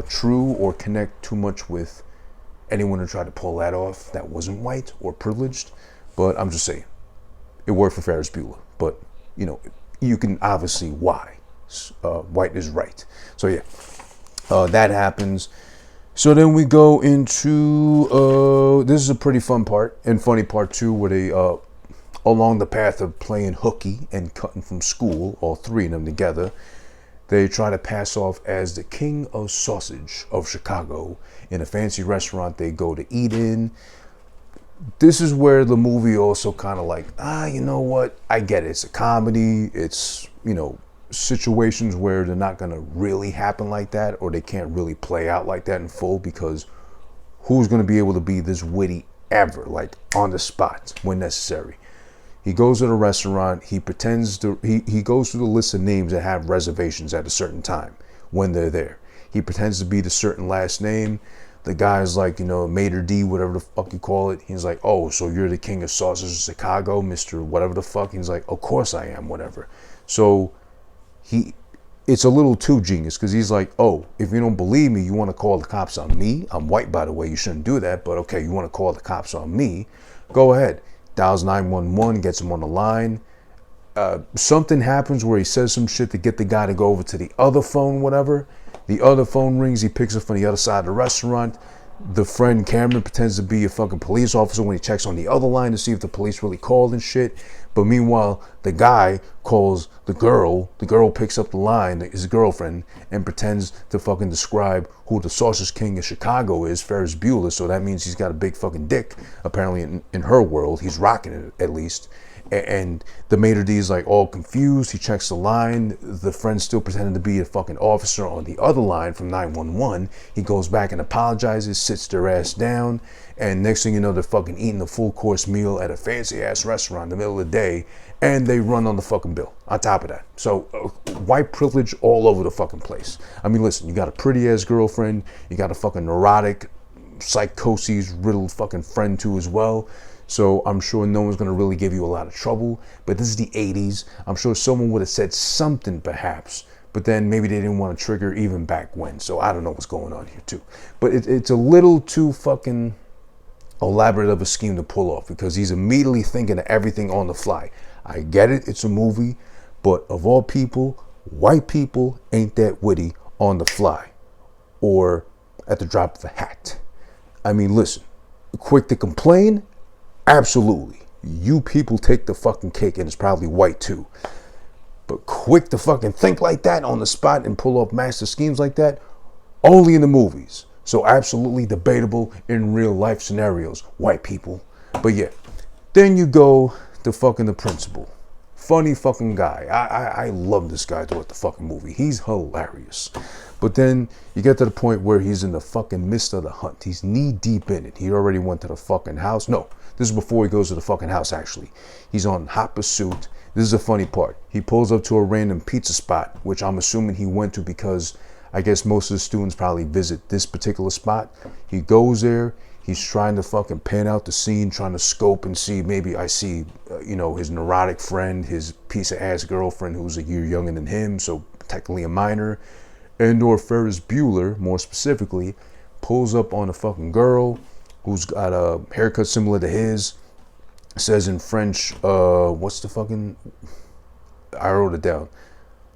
true or connect too much with anyone who tried to pull that off that wasn't white or privileged. But I'm just saying, it worked for Ferris Bueller. But, you know, you can obviously why. White is right. So yeah, that happens. So then we go into, this is a pretty fun part and funny part too, where they, along the path of playing hooky and cutting from school, all three of them together, they try to pass off as the king of sausage of Chicago in a fancy restaurant they go to eat in. This is where the movie also kind of like, you know what? I get it. It's a comedy. It's, you know, situations where they're not going to really happen like that, or they can't really play out like that in full, because who's going to be able to be this witty ever, like on the spot when necessary? He goes to the restaurant. He pretends to, he goes through the list of names that have reservations at a certain time when they're there. He pretends to be the certain last name. The guy's like, you know, Mater D, whatever the fuck you call it. He's like, oh, so you're the king of sausage of Chicago, Mr. whatever the fuck. He's like, of course I am, whatever. So it's a little too genius, because he's like, oh, if you don't believe me, you want to call the cops on me? I'm white, by the way. You shouldn't do that. But okay, you want to call the cops on me? Go ahead. Dials 911, gets him on the line. Something happens where he says some shit to get the guy to go over to the other phone, whatever. The other phone rings. He picks up from the other side of the restaurant. The friend Cameron pretends to be a fucking police officer when he checks on the other line to see if the police really called and shit. But meanwhile, the guy calls the girl. The girl picks up the line, his girlfriend, and pretends to fucking describe who the sausage king of Chicago is, Ferris Bueller. So that means he's got a big fucking dick, apparently in her world. He's rocking it, at least. And the maitre d' is like all confused. He checks the line. The friend's still pretending to be a fucking officer on the other line from 911. He goes back and apologizes, sits their ass down. And next thing you know, they're fucking eating a full course meal at a fancy ass restaurant in the middle of the day. And they run on the fucking bill on top of that. So white privilege all over the fucking place. I mean, listen, you got a pretty ass girlfriend. You got a fucking neurotic, psychosis riddled fucking friend too as well. So I'm sure no one's going to really give you a lot of trouble. But this is the 80s. I'm sure someone would have said something perhaps. But then maybe they didn't want to trigger even back when. So I don't know what's going on here too. But it's a little too fucking elaborate of a scheme to pull off, because he's immediately thinking of everything on the fly. I get it. It's a movie. But of all people, white people ain't that witty on the fly or at the drop of a hat. I mean, listen, quick to complain. Absolutely. You people take the fucking cake, and it's probably white too. But quick to fucking think like that on the spot and pull off master schemes like that, only in the movies. So absolutely debatable in real life scenarios, white people. But yeah, then you go to fucking the principal. Funny fucking guy. I love this guy throughout the fucking movie. He's hilarious. But then you get to the point where he's in the fucking midst of the hunt. He's knee deep in it. He already went to the fucking house. No, this is before he goes to the fucking house, actually. He's on hot pursuit. This is the funny part. He pulls up to a random pizza spot, which I'm assuming he went to because I guess most of the students probably visit this particular spot. He goes there. He's trying to fucking pan out the scene, trying to scope and see, maybe I see, his neurotic friend, his piece of ass girlfriend who's a year younger than him, so technically a minor, and or Ferris Bueller, more specifically, pulls up on a fucking girl who's got a haircut similar to his, says in French, what's the fucking, I wrote it down,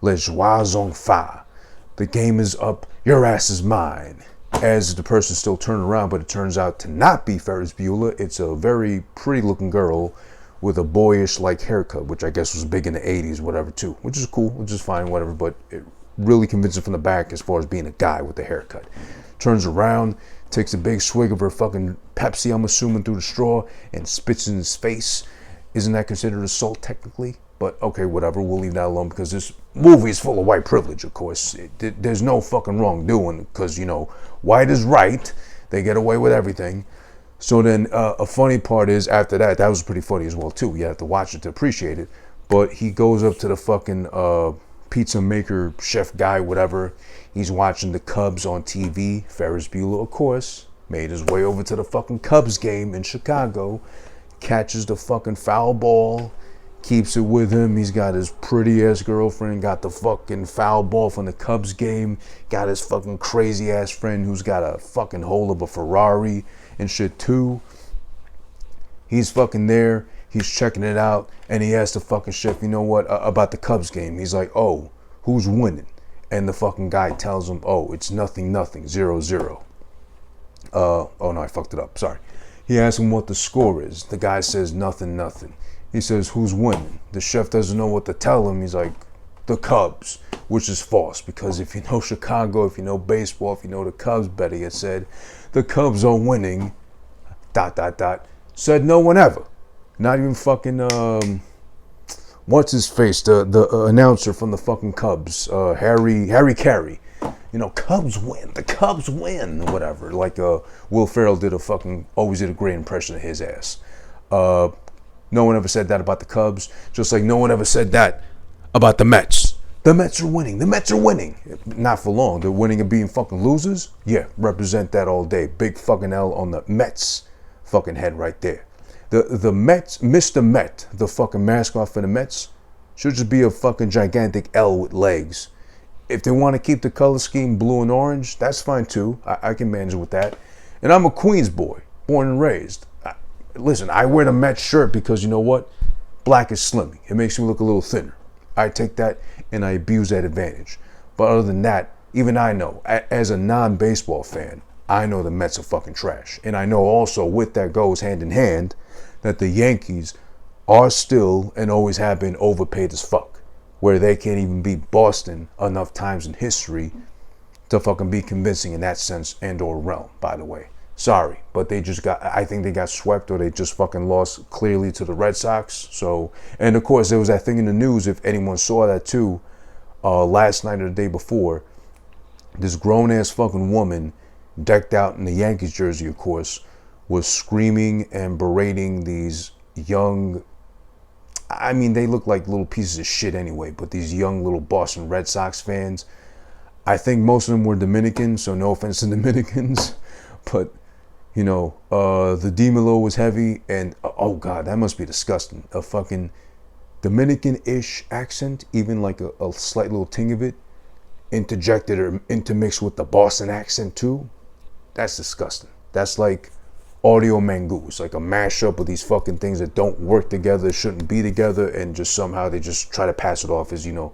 Les joies sont faits. The game is up, your ass is mine. As the person still turned around, but it turns out to not be Ferris Bueller. It's a very pretty looking girl with a boyish like haircut, which I guess was big in the 80s, whatever too, which is cool, which is fine, whatever, but it really convincing from the back as far as being a guy with a haircut. Turns around, takes a big swig of her fucking Pepsi, I'm assuming, through the straw, and spits in his face. Isn't that considered assault technically? But okay, whatever, we'll leave that alone, because this movie is full of white privilege, of course. There's no fucking wrongdoing, because, white is right. They get away with everything. So then a funny part is, after that was pretty funny as well, too. You have to watch it to appreciate it. But he goes up to the fucking pizza maker, chef guy, whatever. He's watching the Cubs on TV. Ferris Bueller, of course, made his way over to the fucking Cubs game in Chicago. Catches the fucking foul ball. keeps it with him. He's got his pretty ass girlfriend, got the fucking foul ball from the Cubs game, got his fucking crazy ass friend who's got a fucking hole of a Ferrari and shit too. He's fucking there, he's checking it out, and he asks the fucking chef, you know what, about the Cubs game. He's like, oh, who's winning? And the fucking guy tells him, oh, it's 0-0, 0-0. Oh no, I fucked it up, sorry. He asks him what the score is. The guy says 0-0. He says, who's winning? The chef doesn't know what to tell him. He's like, the Cubs, which is false, because if you know Chicago, if you know baseball, if you know the Cubs, better yet said, the Cubs are winning, ... Said no one ever. Not even fucking, what's his face, the announcer from the fucking Cubs, Harry Carey. You know, Cubs win, the Cubs win, or whatever. Like Will Ferrell always did a great impression of his ass. No one ever said that about the Cubs, just like no one ever said that about the Mets. The Mets are winning, the Mets are winning. Not for long, they're winning and being fucking losers. Yeah, represent that all day. Big fucking L on the Mets fucking head right there. The Mets, Mr. Met, the fucking mascot for the Mets, should just be a fucking gigantic L with legs. If they want to keep the color scheme blue and orange, that's fine too. I can manage with that. And I'm a Queens boy, born and raised. Listen, I wear the Mets shirt because you know what? Black is slimming. It makes me look a little thinner. I take that and I abuse that advantage. But other than that, even I know, as a non-baseball fan, I know the Mets are fucking trash. And I know also with that goes hand in hand that the Yankees are still and always have been overpaid as fuck. Where they can't even beat Boston enough times in history to fucking be convincing in that sense and or realm, by the way. Sorry, but I think they got swept or they just fucking lost clearly to the Red Sox. So, and of course there was that thing in the news, if anyone saw that too, last night or the day before, this grown ass fucking woman decked out in the Yankees jersey, of course, was screaming and berating these young, I mean, they look like little pieces of shit anyway, but these young little Boston Red Sox fans, I think most of them were Dominican, so no offense to Dominicans, but you know, the D-Melo was heavy, and oh god, that must be disgusting. A fucking Dominican-ish accent, even like a slight little ting of it, interjected or intermixed with the Boston accent too. That's disgusting. That's like audio mangoose, like a mashup of these fucking things that don't work together, shouldn't be together, and just somehow they just try to pass it off as, you know,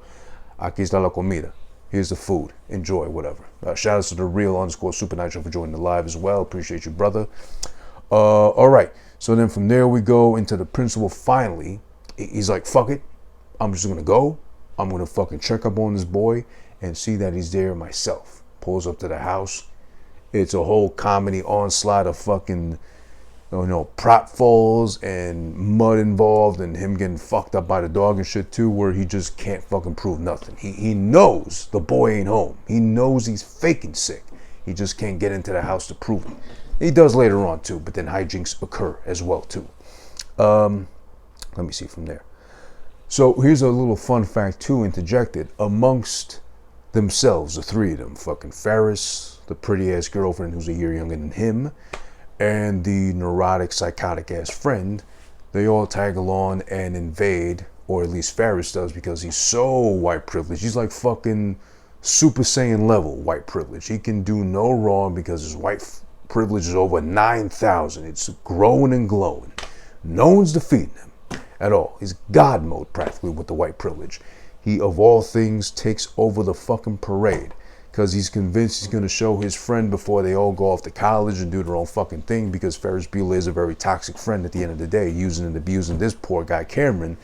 aquí está la comida. Here's the food. Enjoy, whatever. Shout out to the real _ Super Nitro for joining the live as well. Appreciate you, brother. All right. So then from there we go into the principal. Finally, he's like, fuck it. I'm just going to go. I'm going to fucking check up on this boy and see that he's there myself. Pulls up to the house. It's a whole comedy onslaught of fucking, you know, prop falls and mud involved and him getting fucked up by the dog and shit too, where he just can't fucking prove nothing. He knows the boy ain't home. He knows he's faking sick. He just can't get into the house to prove it. He does later on too, but then hijinks occur as well too. Let me see from there. So here's a little fun fact too, interjected amongst themselves, the three of them, fucking Ferris, the pretty ass girlfriend who's a year younger than him, and the neurotic, psychotic ass friend. They all tag along and invade, or at least Ferris does, because he's so white privileged. He's like fucking Super Saiyan level white privilege. He can do no wrong because his white privilege is over 9,000. It's growing and glowing. No one's defeating him at all. He's God mode practically with the white privilege. He, of all things, takes over the fucking parade because he's convinced he's going to show his friend before they all go off to college and do their own fucking thing, because Ferris Bueller is a very toxic friend at the end of the day, using and abusing this poor guy Cameron.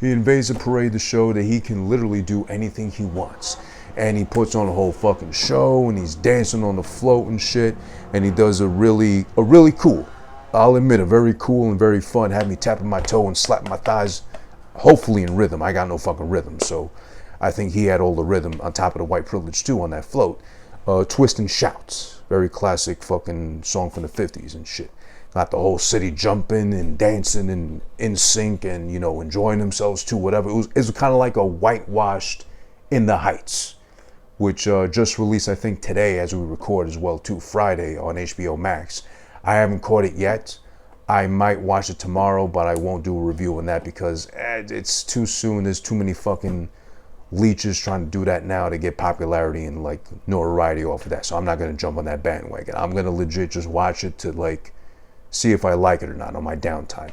He invades the parade to show that he can literally do anything he wants. And he puts on a whole fucking show, and he's dancing on the float and shit, and he does a really cool, I'll admit, a very cool and very fun, had me tapping my toe and slapping my thighs, hopefully in rhythm. I got no fucking rhythm, so I think he had all the rhythm on top of the white privilege too on that float. Twist and Shouts, very classic fucking song from the 50s and shit. Got the whole city jumping and dancing and in sync and, you know, enjoying themselves too, whatever. It was kind of like a whitewashed In the Heights, which just released, I think, today as we record as well too, Friday on HBO Max. I haven't caught it yet. I might watch it tomorrow, but I won't do a review on that because it's too soon. There's too many fucking leeches trying to do that now to get popularity and like notoriety off of that. So I'm not going to jump on that bandwagon. I'm going to legit just watch it to like see if I like it or not on my downtime.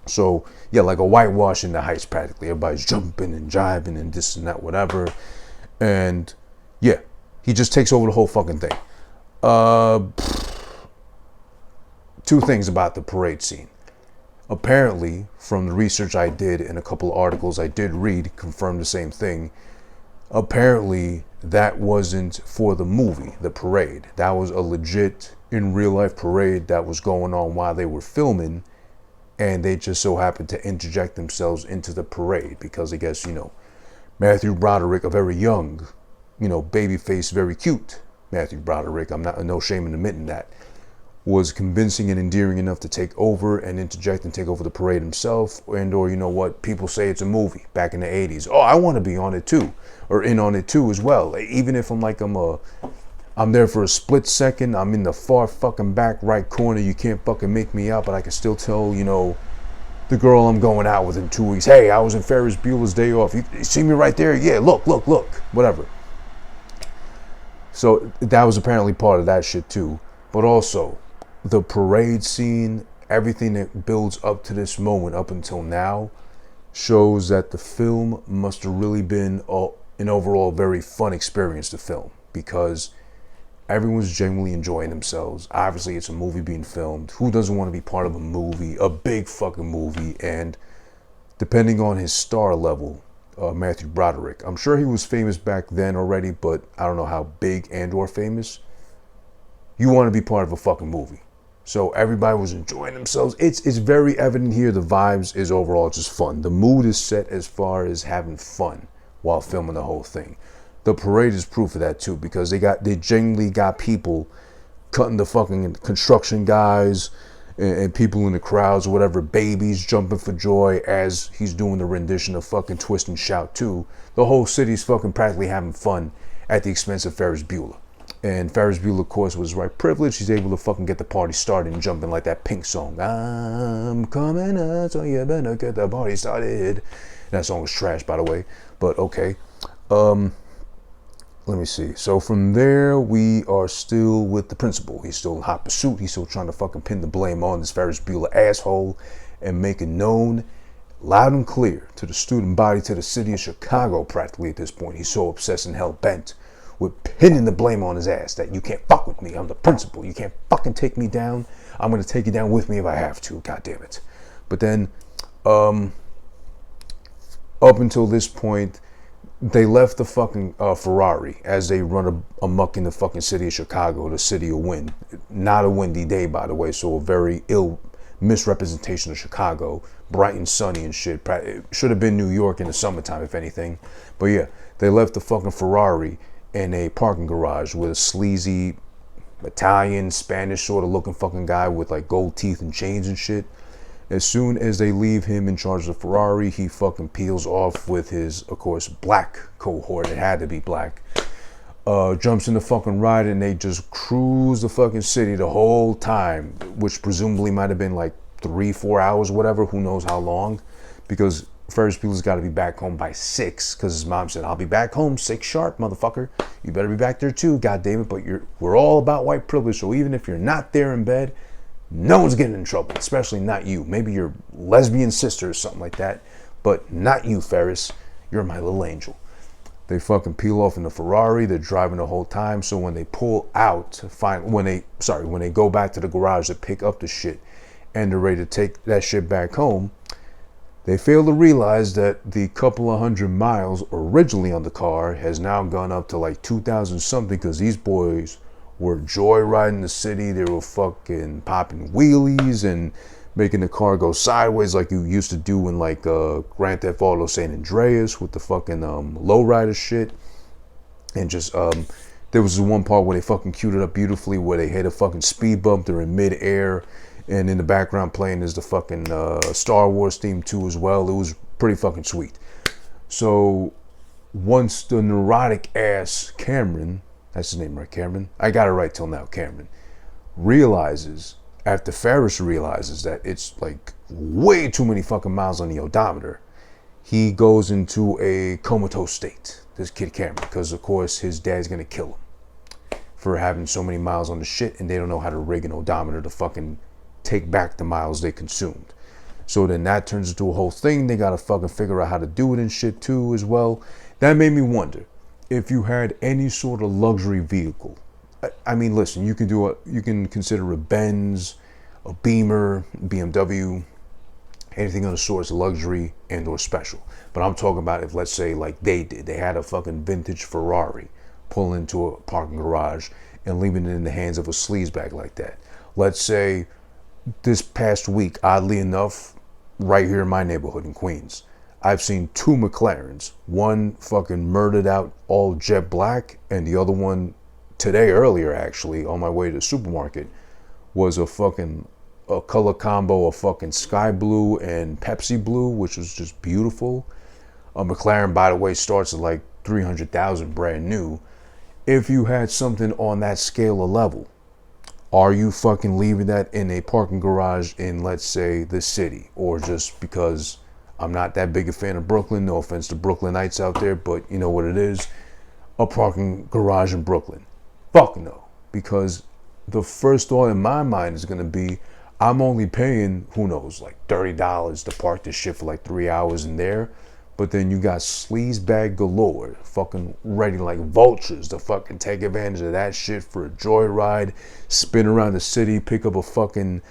So yeah, like a whitewash in the heights practically. Everybody's jumping and jiving and this and that, whatever. And yeah, he just takes over the whole fucking thing. Two things about the parade scene. Apparently, from the research I did and a couple of articles I did read, confirmed the same thing. Apparently, that wasn't for the movie, the parade. That was a legit, in real life parade that was going on while they were filming. And they just so happened to interject themselves into the parade because I guess, Matthew Broderick, a very young, baby face, very cute Matthew Broderick, I'm not no shame in admitting that, was convincing and endearing enough to take over and interject and take over the parade himself. And or what, people say it's a movie back in the 80s. Oh, I want to be on it too, or in on it too as well. Even if I'm there for a split second, I'm in the far fucking back right corner, you can't fucking make me out, but I can still tell, the girl I'm going out with in 2 weeks, hey, I was in Ferris Bueller's Day Off. You see me right there? Yeah, look, whatever. So that was apparently part of that shit too. But also, the parade scene, everything that builds up to this moment up until now, shows that the film must have really been an overall very fun experience to film because everyone's genuinely enjoying themselves. Obviously, it's a movie being filmed. Who doesn't want to be part of a movie, a big fucking movie? And depending on his star level, Matthew Broderick, I'm sure he was famous back then already, but I don't know how big and or famous. You want to be part of a fucking movie. So everybody was enjoying themselves. It's very evident here. The vibes is overall just fun. The mood is set as far as having fun while filming the whole thing. The parade is proof of that too, because they genuinely got people cutting the fucking construction guys and people in the crowds or whatever, babies jumping for joy as he's doing the rendition of fucking Twist and Shout too. The whole city's fucking practically having fun at the expense of Ferris Bueller. And Ferris Bueller, of course, was right privileged. He's able to fucking get the party started and jump in like that Pink song. I'm coming out, so you better get the party started. That song was trash, by the way, but okay. Let me see. So from there, we are still with the principal. He's still in hot pursuit. He's still trying to fucking pin the blame on this Ferris Bueller asshole and make it known loud and clear to the student body, to the city of Chicago practically at this point. He's so obsessed and hell-bent with pinning the blame on his ass that you can't fuck with me. I'm the principal. You can't fucking take me down. I'm going to take you down with me if I have to. God damn it. But then, up until this point, they left the fucking Ferrari as they run amok in the fucking city of Chicago, the city of wind. Not a windy day, by the way, so a very ill misrepresentation of Chicago. Bright and sunny and shit. It should have been New York in the summertime, if anything. But yeah, they left the fucking Ferrari in a parking garage with a sleazy Italian, Spanish sort of looking fucking guy with like gold teeth and chains and shit. As soon as they leave him in charge of the Ferrari, he fucking peels off with his, of course, black cohort. It had to be black. Jumps in the fucking ride and they just cruise the fucking city the whole time, which presumably might have been like 3-4 hours, whatever, who knows how long, because Ferris Bueller's got to be back home by 6, because his mom said, I'll be back home 6 sharp, motherfucker. You better be back there too, goddammit. But we're all about white privilege, so even if you're not there in bed, no one's getting in trouble, especially not you. Maybe your lesbian sister or something like that, but not you, Ferris. You're my little angel. They fucking peel off in the Ferrari. They're driving the whole time. So when they pull out, when they go back to the garage to pick up the shit and they're ready to take that shit back home, they fail to realize that the couple of 100 miles originally on the car has now gone up to like 2,000 something, because these boys were joyriding the city. They were fucking popping wheelies and making the car go sideways like you used to do in like Grand Theft Auto San Andreas with the fucking lowrider shit. And just there was this one part where they fucking queued it up beautifully where they hit a fucking speed bump. They're in midair, and in the background playing is the fucking Star Wars theme too as well. It was pretty fucking sweet. So once the neurotic ass Cameron, that's his name, right? Cameron? I got it right till now, Cameron, realizes after Ferris realizes that it's like way too many fucking miles on the odometer, he goes into a comatose state, this kid Cameron, because of course his dad's gonna kill him for having so many miles on the shit, and they don't know how to rig an odometer to fucking take back the miles they consumed. So then that turns into a whole thing. They gotta fucking figure out how to do it and shit too as well. That made me wonder if you had any sort of luxury vehicle. I mean, listen, you can consider a Benz, a Beamer, BMW, anything of the sort is luxury and or special. But I'm talking about if, let's say, like they had a fucking vintage Ferrari, pull into a parking garage and leaving it in the hands of a sleazebag like that. Let's say this past week, oddly enough, right here in my neighborhood in Queens, I've seen 2 McLarens. One fucking murdered out all jet black, and the other one today, earlier actually, on my way to the supermarket, was a color combo of fucking sky blue and Pepsi blue, which was just beautiful. A McLaren, by the way, starts at like 300,000 brand new. If you had something on that scale of level, are you fucking leaving that in a parking garage in, let's say, the city? Or just because I'm not that big a fan of Brooklyn, no offense to Brooklynites out there, but you know what it is, a parking garage in Brooklyn? Fuck no. Because the first thought in my mind is gonna be, I'm only paying, who knows, like $30 to park this shit for like 3 hours in there. But then you got sleazebag galore, fucking ready like vultures to fucking take advantage of that shit for a joyride, spin around the city, pick up a fucking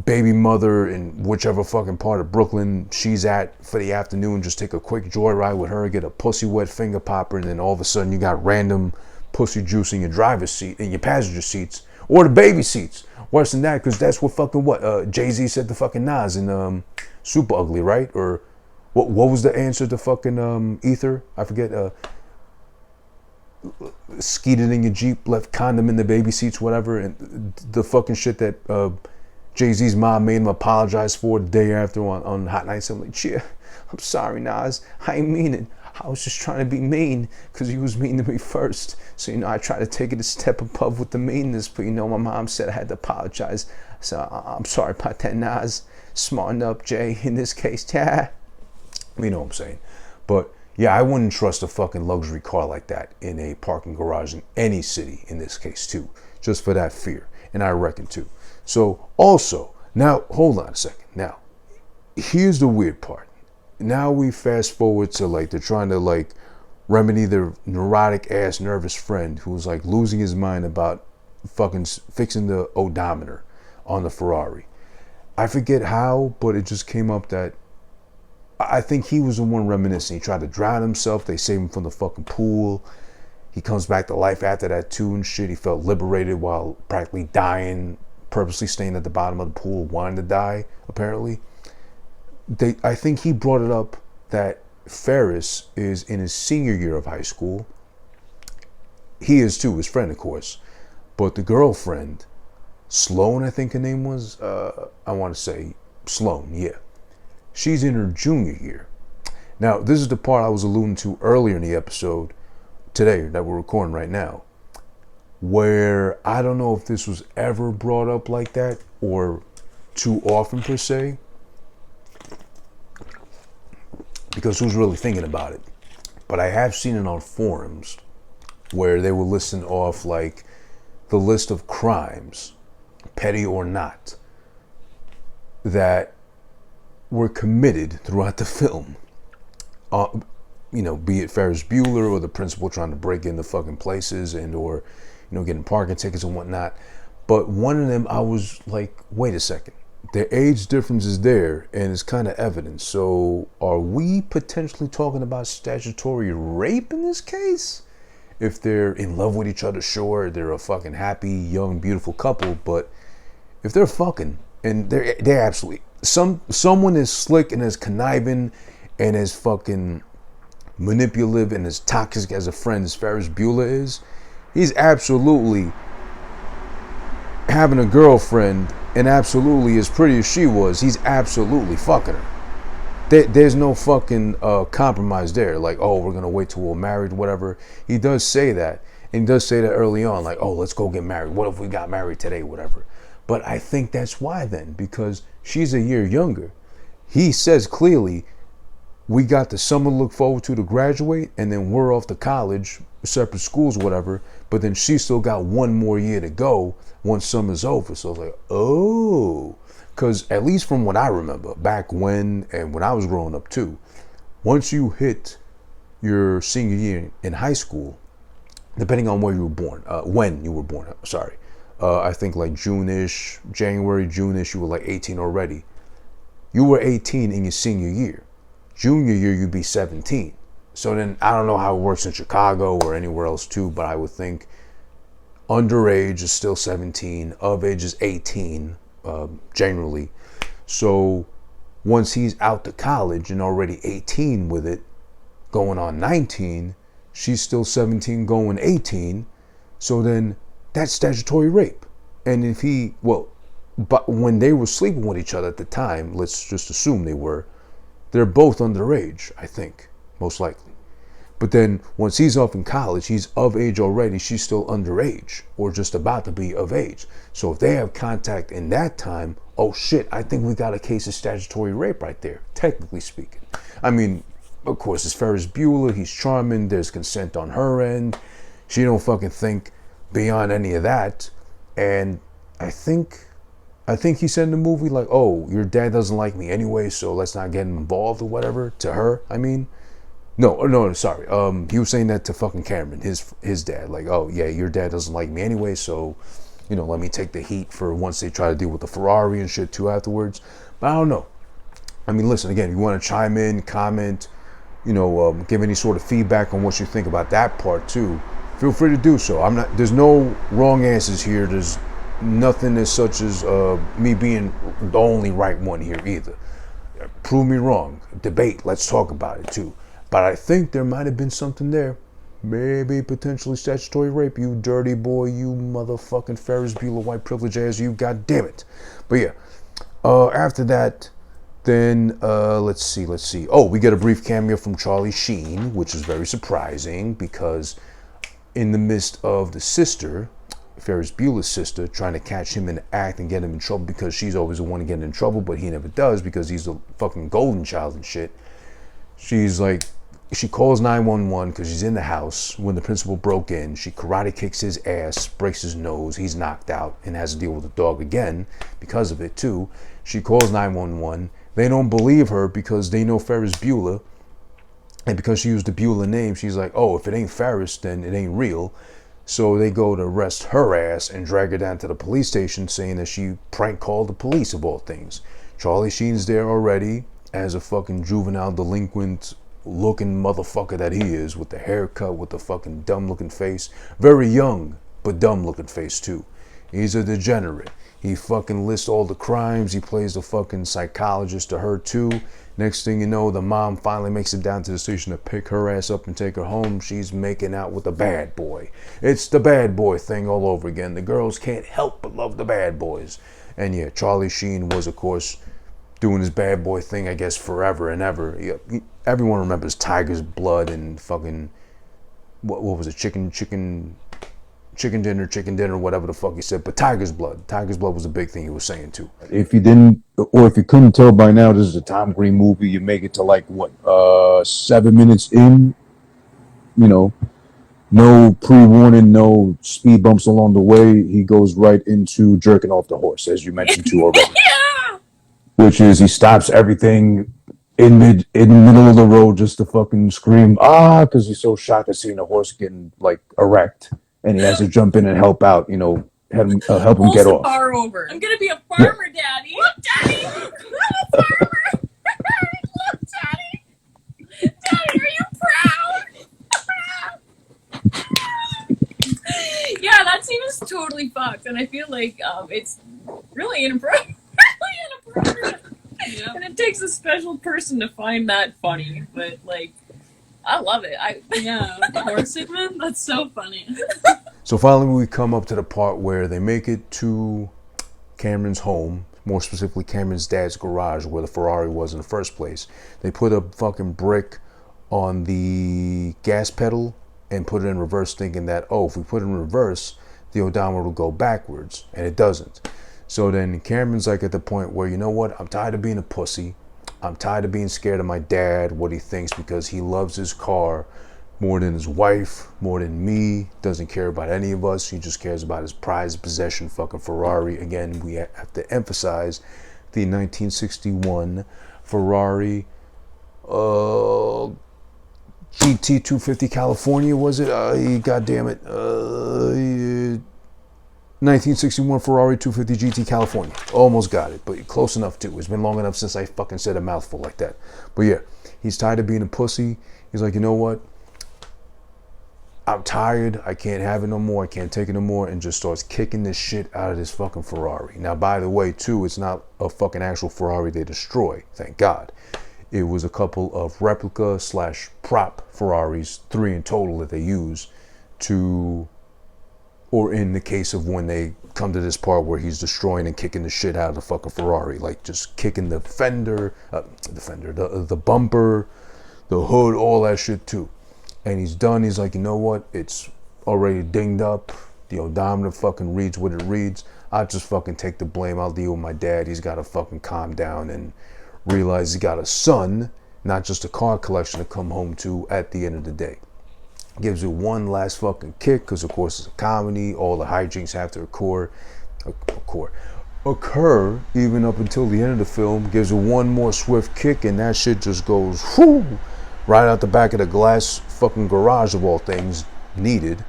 baby mother in whichever fucking part of Brooklyn she's at for the afternoon, just take a quick joyride with her, get a pussy wet finger popper, and then all of a sudden you got random pussy juice in your driver's seat, in your passenger seats, or the baby seats. Worse than that, because that's what fucking Jay-Z said to fucking Nas in Super Ugly, right? Or what was the answer to fucking Ether? I forget. Skeeted in your Jeep, left condom in the baby seats, whatever. And the fucking shit that Jay-Z's mom made him apologize for the day after on Hot Nights. I'm like, yeah, I'm sorry, Nas. I ain't mean it. I was just trying to be mean because he was mean to me first. So, I tried to take it a step above with the meanness. But, my mom said I had to apologize. So, I'm sorry about that, Nas. Smarten up, Jay, in this case. Yeah. You know what I'm saying. But, yeah, I wouldn't trust a fucking luxury car like that in a parking garage in any city, in this case, too. Just for that fear. And I reckon, too. So, also, now, hold on a second. Now, here's the weird part. Now we fast forward to like they're trying to like remedy their neurotic ass nervous friend who's like losing his mind about fucking fixing the odometer on the Ferrari. I forget how, but it just came up that I think he was the one reminiscing. He tried to drown himself. They saved him from the fucking pool. He comes back to life after that too and shit. He felt liberated while practically dying, purposely staying at the bottom of the pool, wanting to die, apparently. I think he brought it up that Ferris is in his senior year of high school. He is too, his friend, of course. But the girlfriend, Sloan, I think her name was, I want to say Sloan, yeah. She's in her junior year. Now, this is the part I was alluding to earlier in the episode today that we're recording right now, where I don't know if this was ever brought up like that or too often per se, because who's really thinking about it? But I have seen it on forums where they were listing off like the list of crimes, petty or not, that were committed throughout the film. Be it Ferris Bueller or the principal trying to break into fucking places and or, getting parking tickets and whatnot. But one of them, I was like, wait a second. The age difference is there and it's kind of evident. So are we potentially talking about statutory rape in this case? If they're in love with each other, sure, they're a fucking happy, young, beautiful couple. But if they're fucking, and they're absolutely, someone as slick and as conniving and as fucking manipulative and as toxic as a friend as Ferris Bueller is, he's absolutely having a girlfriend, and absolutely as pretty as she was, he's absolutely fucking her. There's no fucking compromise there. Like, oh, we're gonna wait till we're married, whatever. He does say that, and he does say that early on, like, oh, let's go get married. What if we got married today, whatever. But I think that's why then, because she's a year younger. He says clearly, we got the summer to look forward to graduate, and then we're off to college, separate schools, whatever. But then she still got one more year to go once summer's over. So I was like, oh, because at least from what I remember back when, and when I was growing up too, once you hit your senior year in high school, depending on where you were born, when you were born, sorry, I think like June-ish, January, June-ish, you were like 18 already. You were 18 in your senior year. Junior year, you'd be 17. So then I don't know how it works in Chicago or anywhere else too, but I would think underage is still 17, of age is 18, generally. So once he's out to college and already 18 with it, going on 19, she's still 17 going 18. So then that's statutory rape. And if he, well, but when they were sleeping with each other at the time, let's just assume they're both underage, I think, most likely. But then once he's off in college, he's of age already, she's still underage or just about to be of age. So if they have contact in that time, oh shit, I think we got a case of statutory rape right there, technically speaking. I mean, of course, it's Ferris Bueller, he's charming, there's consent on her end. She don't fucking think beyond any of that. And I think he said in the movie, like, oh, your dad doesn't like me anyway, so let's not get him involved or whatever, to her, I mean. No, sorry. He was saying that to fucking Cameron, his dad. Like, oh, yeah, your dad doesn't like me anyway, so, let me take the heat for once they try to deal with the Ferrari and shit, too, afterwards. But I don't know. I mean, listen, again, if you want to chime in, comment, give any sort of feedback on what you think about that part, too, feel free to do so. There's no wrong answers here. There's nothing as such as me being the only right one here either. Prove me wrong. Debate. Let's talk about it too. But I think there might have been something there. Maybe potentially statutory rape, you dirty boy, you motherfucking Ferris Bueller white privilege ass, you, god damn it. But yeah, after that, then let's see. Oh, we get a brief cameo from Charlie Sheen, which is very surprising because in the midst of the sister, Ferris Bueller's sister, trying to catch him in the act and get him in trouble because she's always the one getting in trouble, but he never does because he's the fucking golden child and shit. She's like, she calls 911 because she's in the house when the principal broke in. She karate kicks his ass, breaks his nose, he's knocked out and has to deal with the dog again because of it too. She calls 911. They don't believe her because they know Ferris Bueller, and because she used the Bueller name, she's like, oh, if it ain't Ferris, then it ain't real. So they go to arrest her ass and drag her down to the police station saying that she prank called the police of all things. Charlie Sheen's there already as a fucking juvenile delinquent looking motherfucker that he is, with the haircut, with the fucking dumb looking face. Very young, but dumb looking face too. He's a degenerate. He fucking lists all the crimes. He plays the fucking psychologist to her too. Next thing you know, the mom finally makes it down to the station to pick her ass up and take her home. She's making out with the bad boy. It's the bad boy thing all over again. The girls can't help but love the bad boys. And yeah, Charlie Sheen was, of course, doing his bad boy thing, I guess, forever and ever. Everyone remembers Tiger's Blood and fucking, what was it, chicken dinner, whatever the fuck he said. But Tiger's Blood was a big thing he was saying too. If you didn't, or if you couldn't tell by now, this is a Tom Green movie. You make it to like, 7 minutes in, no pre-warning, no speed bumps along the way. He goes right into jerking off the horse, as you mentioned too already. Yeah. Which is, he stops everything in the middle of the road just to fucking scream, because he's so shocked at seeing a horse getting like erect, and he has to jump in and help out, help him get off. Far over. I'm gonna be a farmer, yeah. Daddy. Look, Daddy, I'm a farmer. Look, Daddy. Daddy, are you proud? Yeah, that scene is totally fucked, and I feel like it's really inappropriate. Yeah. And it takes a special person to find that funny, but like, I love it. The horse segment, that's so funny. So finally we come up to the part where they make it to Cameron's home, more specifically Cameron's dad's garage where the Ferrari was in the first place. They put a fucking brick on the gas pedal and put it in reverse, thinking that, if we put it in reverse, the odometer will go backwards, and it doesn't. So then Cameron's like at the point where, you know what, I'm tired of being a pussy. I'm tired of being scared of my dad, what he thinks, because he loves his car more than his wife, more than me, doesn't care about any of us. He just cares about his prized possession, fucking Ferrari. Again, we have to emphasize the 1961 Ferrari GT 250 California, was it? God damn it. 1961 Ferrari 250 GT California. Almost got it, but close enough too. It's been long enough since I fucking said a mouthful like that. But yeah, he's tired of being a pussy. He's like, you know what? I'm tired. I can't have it no more. I can't take it no more. And just starts kicking this shit out of this fucking Ferrari. Now, by the way, too, it's not a fucking actual Ferrari they destroy. Thank God. It was a couple of replica / prop Ferraris, 3 in total that they use to, or in the case of when they come to this part where he's destroying and kicking the shit out of the fucking Ferrari, like just kicking the fender, the bumper, the hood, all that shit too. And he's done. He's like, you know what? It's already dinged up. The odometer fucking reads what it reads. I'll just fucking take the blame. I'll deal with my dad. He's got to fucking calm down and realize he's got a son, not just a car collection to come home to at the end of the day. Gives it one last fucking kick, because of course it's a comedy. All the hijinks have to occur even up until the end of the film. Gives it one more swift kick, and that shit just goes whoo, right out the back of the glass fucking garage of all things needed.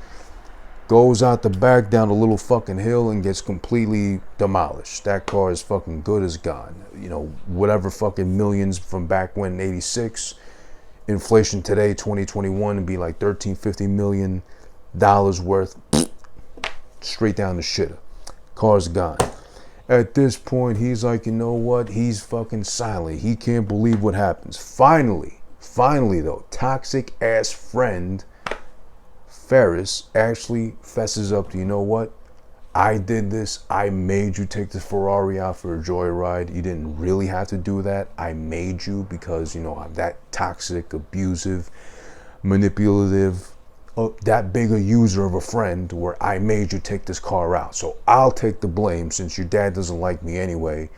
Goes out the back down a little fucking hill and gets completely demolished. That car is fucking good as gone. You know, whatever fucking millions from back when in 86, inflation today, 2021, would be like $13-50 million worth. Straight down the shitter. Car's gone. At this point, he's like, you know what? He's fucking silent. He can't believe what happens. Finally though, toxic ass friend Ferris actually fesses up to, you know what? I did this. I made you take this Ferrari out for a joyride. You didn't really have to do that. I made you because, you know, I'm that toxic, abusive, manipulative, that big a user of a friend where I made you take this car out. So I'll take the blame since your dad doesn't like me anyway.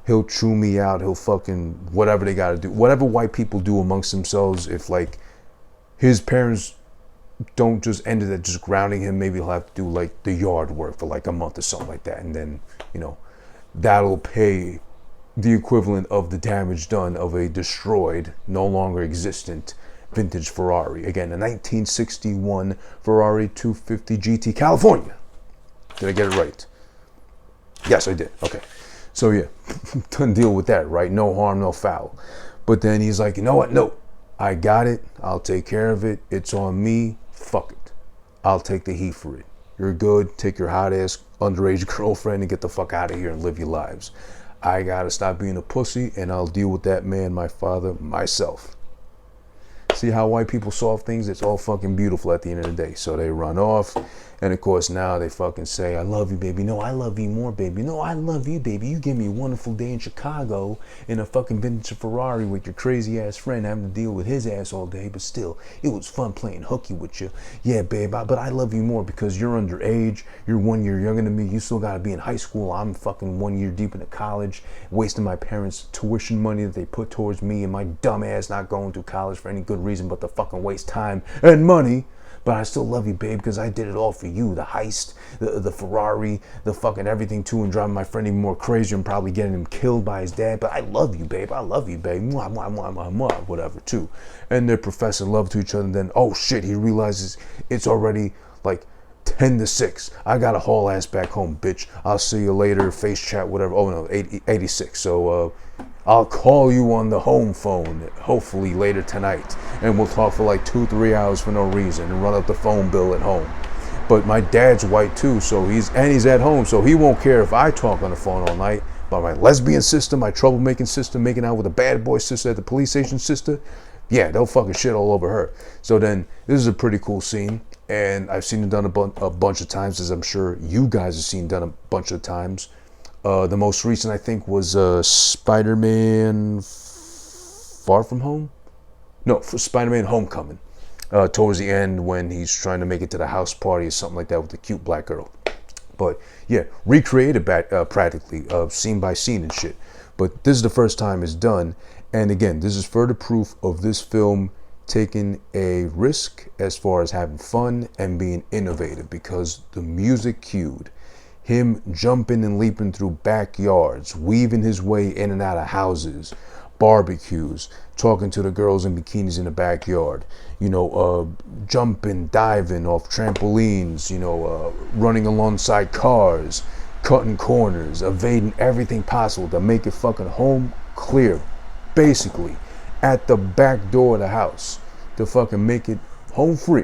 He'll chew me out. He'll fucking whatever they got to do. Whatever white people do amongst themselves, if like his parents don't just end it at just grounding him, maybe he'll have to do like the yard work for like a month or something like that, and then, you know, that'll pay the equivalent of the damage done of a destroyed, no longer existent vintage Ferrari. Again, a 1961 Ferrari 250 GT California. Did I get it right? Yes, I did. Okay. So yeah, done deal with that, right? No harm, no foul. But then he's like, you know what? No, I got it. I'll take care of it. It's on me. Fuck it. I'll take the heat for it. You're good. Take your hot ass underage girlfriend and get the fuck out of here and live your lives. I gotta stop being a pussy, and I'll deal with that man, my father, myself. See how white people solve things? It's all fucking beautiful at the end of the day. So they run off. And of course now they fucking say, I love you, baby. No, I love you more, baby. No, I love you, baby. You give me a wonderful day in Chicago in a fucking vintage Ferrari with your crazy ass friend having to deal with his ass all day. But still, it was fun playing hooky with you. Yeah, babe, but I love you more because you're underage. You're 1 year younger than me. You still got to be in high school. I'm fucking 1 year deep into college, wasting my parents' tuition money that they put towards me and my dumb ass not going to college for any good reason but to fucking waste time and money. But I still love you, babe, because I did it all for you. The heist, the Ferrari, the fucking everything too, and driving my friend even more crazy and probably getting him killed by his dad. But I love you, babe. I love you, babe. Mwah, mwah, mwah, mwah, mwah, whatever, too. And they're professing love to each other. And then, oh, shit, he realizes it's already like 10-6. I got to haul ass back home, bitch. I'll see you later. Face chat, whatever. Oh, no, 86. So, I'll call you on the home phone, hopefully later tonight, and we'll talk for like 2-3 hours for no reason and run up the phone bill at home. But my dad's white too, so he's at home, so he won't care if I talk on the phone all night. But my lesbian sister, my troublemaking sister, making out with a bad boy sister at the police station sister, yeah, they'll fucking shit all over her. So then, this is a pretty cool scene, and I've seen it done a bunch of times, as I'm sure you guys have seen done a bunch of times. The most recent, I think, was Spider-Man Far From Home? No, for Spider-Man Homecoming. Towards the end when he's trying to make it to the house party or something like that with the cute black girl. But yeah, recreated practically, scene by scene and shit. But this is the first time it's done. And again, this is further proof of this film taking a risk as far as having fun and being innovative, because the music cued, him jumping and leaping through backyards, weaving his way in and out of houses, barbecues, talking to the girls in bikinis in the backyard, jumping, diving off trampolines, running alongside cars, cutting corners, evading everything possible to make it fucking home clear, basically at the back door of the house, to fucking make it home free,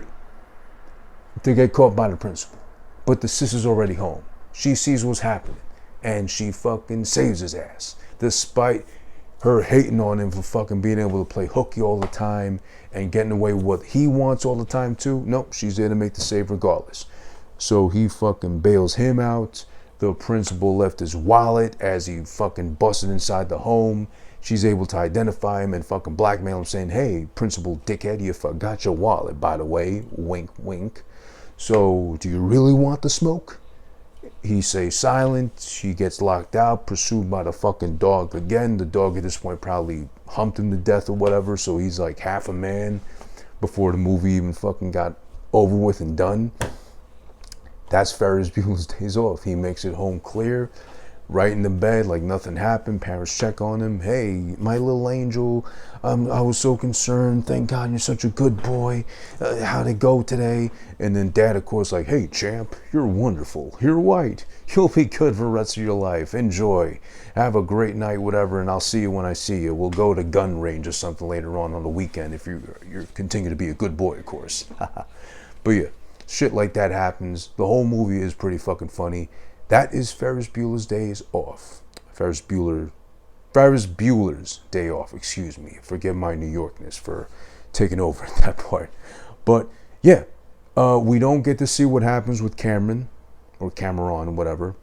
to get caught by the principal. But the sister's already home. She sees what's happening and she fucking saves his ass, despite her hating on him for fucking being able to play hooky all the time and getting away with what he wants all the time too. Nope, she's there to make the save regardless. So he fucking bails him out. The principal left his wallet as he fucking busted inside the home. She's able to identify him and fucking blackmail him, saying, "Hey, principal dickhead, you forgot your wallet, by the way, wink wink. So do you really want the smoke?" He stays silent. She gets locked out, pursued by the fucking dog again. The dog at this point probably humped him to death or whatever, so he's like half a man before the movie even fucking got over with and done. That's Ferris Bueller's Days Off. He makes it home clear, right in the bed, like nothing happened. Parents check on him. "Hey, my little angel, I was so concerned. Thank God you're such a good boy. How'd it go today?" And then dad, of course, like, "Hey, champ, you're wonderful. You're white. You'll be good for the rest of your life. Enjoy. Have a great night, whatever, and I'll see you when I see you. We'll go to gun range or something later on the weekend if you continue to be a good boy, of course." But yeah, shit like that happens. The whole movie is pretty fucking funny. That is Ferris Bueller's Days Off. Ferris Bueller's Day Off, excuse me. Forgive my New Yorkness for taking over at that part. But yeah, we don't get to see what happens with Cameron, or Cameron, whatever,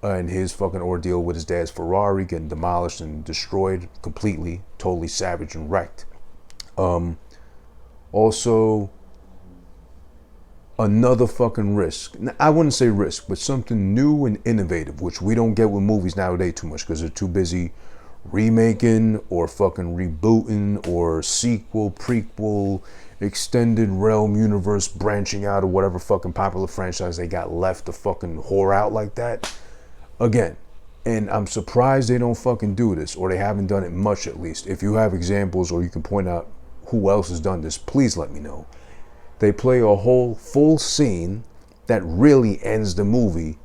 and his fucking ordeal with his dad's Ferrari getting demolished and destroyed completely, totally savage and wrecked. Also, another fucking risk. I wouldn't say risk, but something new and innovative, which we don't get with movies nowadays too much because they're too busy remaking or fucking rebooting or sequel, prequel, extended realm universe branching out of whatever fucking popular franchise they got left to fucking whore out like that. Again, and I'm surprised they don't fucking do this, or they haven't done it much at least. If you have examples or you can point out who else has done this, please let me know. They play a whole full scene that really ends the movie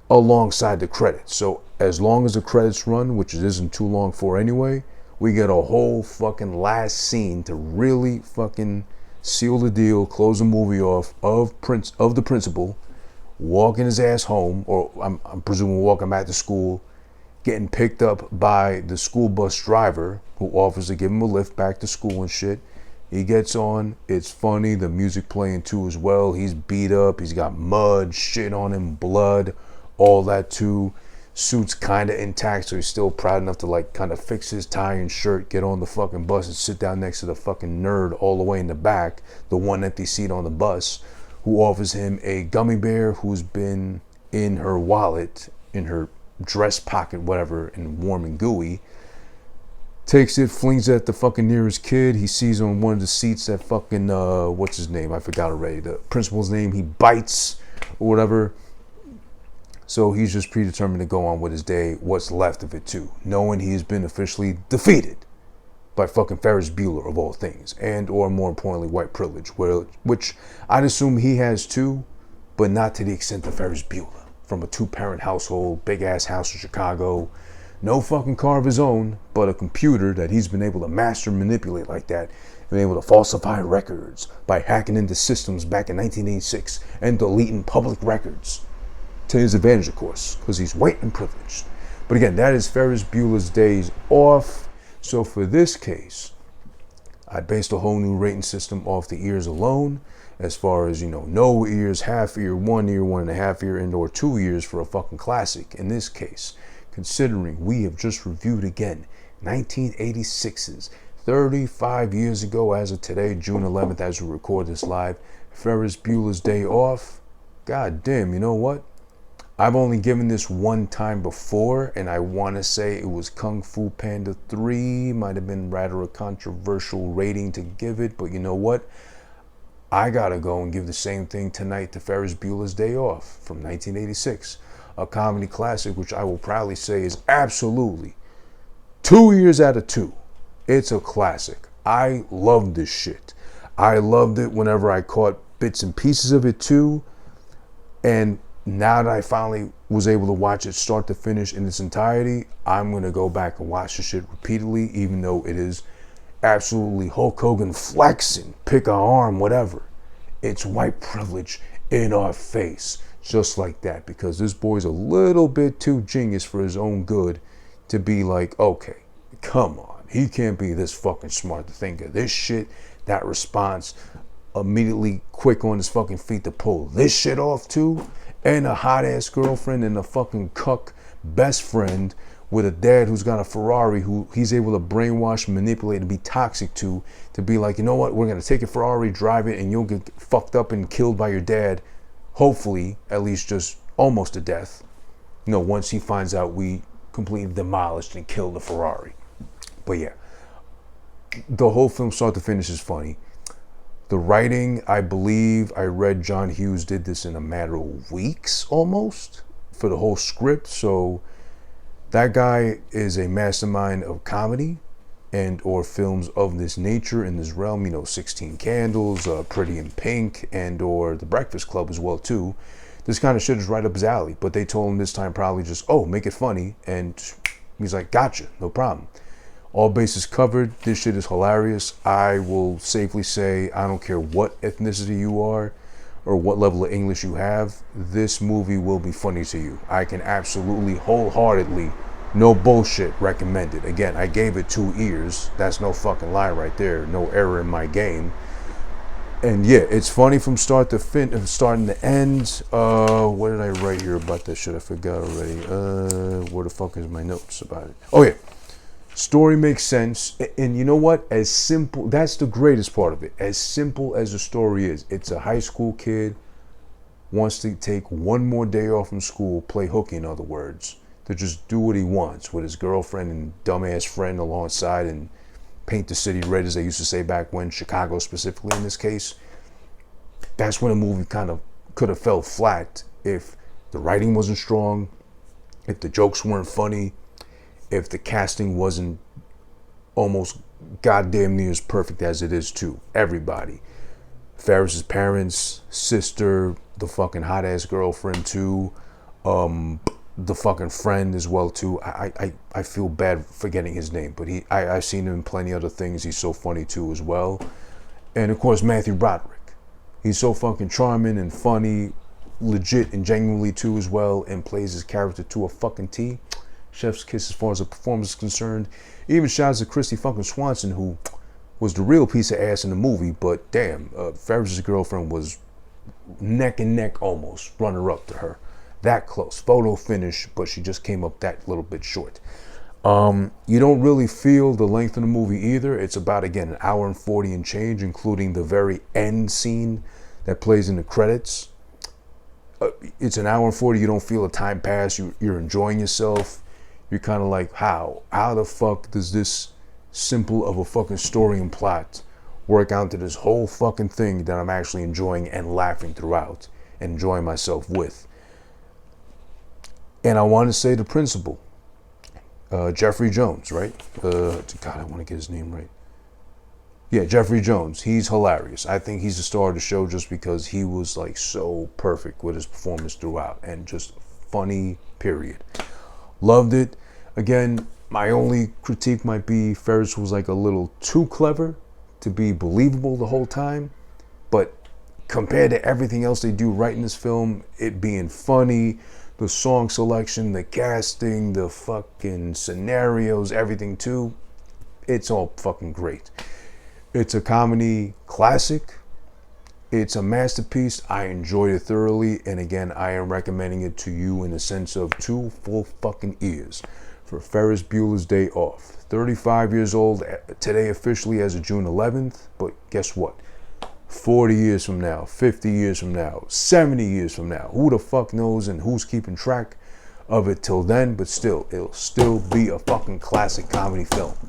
alongside the credits. So as long as the credits run, which it isn't too long for anyway, we get a whole fucking last scene to really fucking seal the deal, close the movie off of the principal walking his ass home, or I'm presuming walking back to school, getting picked up by the school bus driver who offers to give him a lift back to school and shit. He gets on, it's funny, the music playing too as well. He's beat up, he's got mud, shit on him, blood, all that too. Suit's kind of intact, so he's still proud enough to like kind of fix his tie and shirt, get on the fucking bus and sit down next to the fucking nerd all the way in the back, the one empty seat on the bus, who offers him a gummy bear who's been in her wallet, in her dress pocket, whatever, and warm and gooey. Takes it, flings it at the fucking nearest kid. He sees on one of the seats that fucking, what's his name? I forgot already. The principal's name. He bites or whatever. So he's just predetermined to go on with his day, what's left of it too, knowing he's been officially defeated by fucking Ferris Bueller of all things, and or more importantly, white privilege, which I'd assume he has too, but not to the extent of Ferris Bueller. From a 2-parent household, big ass house in Chicago. No fucking car of his own, but a computer that he's been able to master and manipulate like that. Been able to falsify records by hacking into systems back in 1986 and deleting public records. To his advantage, of course, because he's white and privileged. But again, that is Ferris Bueller's Days Off. So for this case, I based a whole new rating system off the ears alone. As far as, no ears, half ear, 1 ear, 1.5 ear, and or 2 ears for a fucking classic. In this case, considering we have just reviewed again 1986's 35 years ago as of today, June 11th, as we record this live, Ferris Bueller's Day Off. God damn, you know what? I've only given this one time before, and I want to say it was Kung Fu Panda 3. Might have been rather a controversial rating to give it, but you know what? I gotta go and give the same thing tonight to Ferris Bueller's Day Off from 1986. A comedy classic, which I will proudly say is absolutely 2 years out of 2. It's a classic. I love this shit. I loved it whenever I caught bits and pieces of it too. And now that I finally was able to watch it start to finish in its entirety, I'm going to go back and watch the shit repeatedly, even though it is absolutely Hulk Hogan flexing, pick our arm, whatever. It's white privilege in our face, just like that, because this boy's a little bit too genius for his own good to be like, okay, come on, he can't be this fucking smart to think of this shit, that response, immediately quick on his fucking feet to pull this shit off too, and a hot ass girlfriend and a fucking cuck best friend with a dad who's got a Ferrari who he's able to brainwash, manipulate, and be toxic to be like, you know what, we're gonna take a Ferrari, drive it, and you'll get fucked up and killed by your dad, hopefully at least just almost to death, you know, once he finds out we completely demolished and killed the Ferrari. But yeah, the whole film start to finish is funny. The writing, I believe I read John Hughes did this in a matter of weeks almost for the whole script. So that guy is a mastermind of comedy and or films of this nature in this realm. You know, 16 Candles, Pretty in Pink, and or The Breakfast Club as well too. This kind of shit is right up his alley. But they told him this time probably just, oh, make it funny. And he's like, gotcha, no problem. All bases covered. This shit is hilarious. I will safely say, I don't care what ethnicity you are or what level of English you have, this movie will be funny to you. I can absolutely wholeheartedly, no bullshit, recommend it. Again, I gave it 2 ears. That's no fucking lie right there. No error in my game. And yeah, it's funny from start to starting to end. What did I write here about this shit? I forgot already. Where the fuck is my notes about it? Oh yeah. Story makes sense, and you know what? As simple, that's the greatest part of it. As simple as the story is, it's a high school kid wants to take one more day off from school, play hooky in other words, to just do what he wants with his girlfriend and dumbass friend alongside and paint the city red, as they used to say back when, Chicago specifically in this case. That's when a movie kind of could have fell flat if the writing wasn't strong, if the jokes weren't funny, if the casting wasn't almost goddamn near as perfect as it is too. Everybody. Ferris's parents, sister, the fucking hot ass girlfriend too, the fucking friend as well too. I feel bad forgetting his name, but I've seen him in plenty other things. He's so funny too as well. And of course Matthew Broderick. He's so fucking charming and funny, legit and genuinely too as well, and plays his character to a fucking T. Chef's kiss as far as the performance is concerned. Even shouts to Christy fucking Swanson, who was the real piece of ass in the movie, but damn, Ferris's girlfriend was neck and neck almost, runner up to her. That close. Photo finish, but she just came up that little bit short. You don't really feel the length of the movie either. It's about, again, 1 hour and 40 and change, including the very end scene that plays in the credits. It's 1 hour and 40. You don't feel the time pass. You're enjoying yourself. You're kind of like, how the fuck does this simple of a fucking story and plot work out to this whole fucking thing that I'm actually enjoying and laughing throughout and enjoying myself with? And I want to say the principal, Jeffrey Jones, right? God, I want to get his name right. Yeah, Jeffrey Jones. He's hilarious. I think he's the star of the show just because he was like so perfect with his performance throughout and just funny, period. Loved it. Again, my only critique might be Ferris was like a little too clever to be believable the whole time. But compared to everything else they do right in this film, it being funny, the song selection, the casting, the fucking scenarios, everything too, it's all fucking great. It's a comedy classic. It's a masterpiece. I enjoyed it thoroughly. And again, I am recommending it to you in the sense of 2 full fucking ears for Ferris Bueller's Day Off. 35 years old today officially as of June 11th. But guess what? 40 years from now, 50 years from now, 70 years from now. Who the fuck knows, and who's keeping track of it till then? But still, it'll still be a fucking classic comedy film.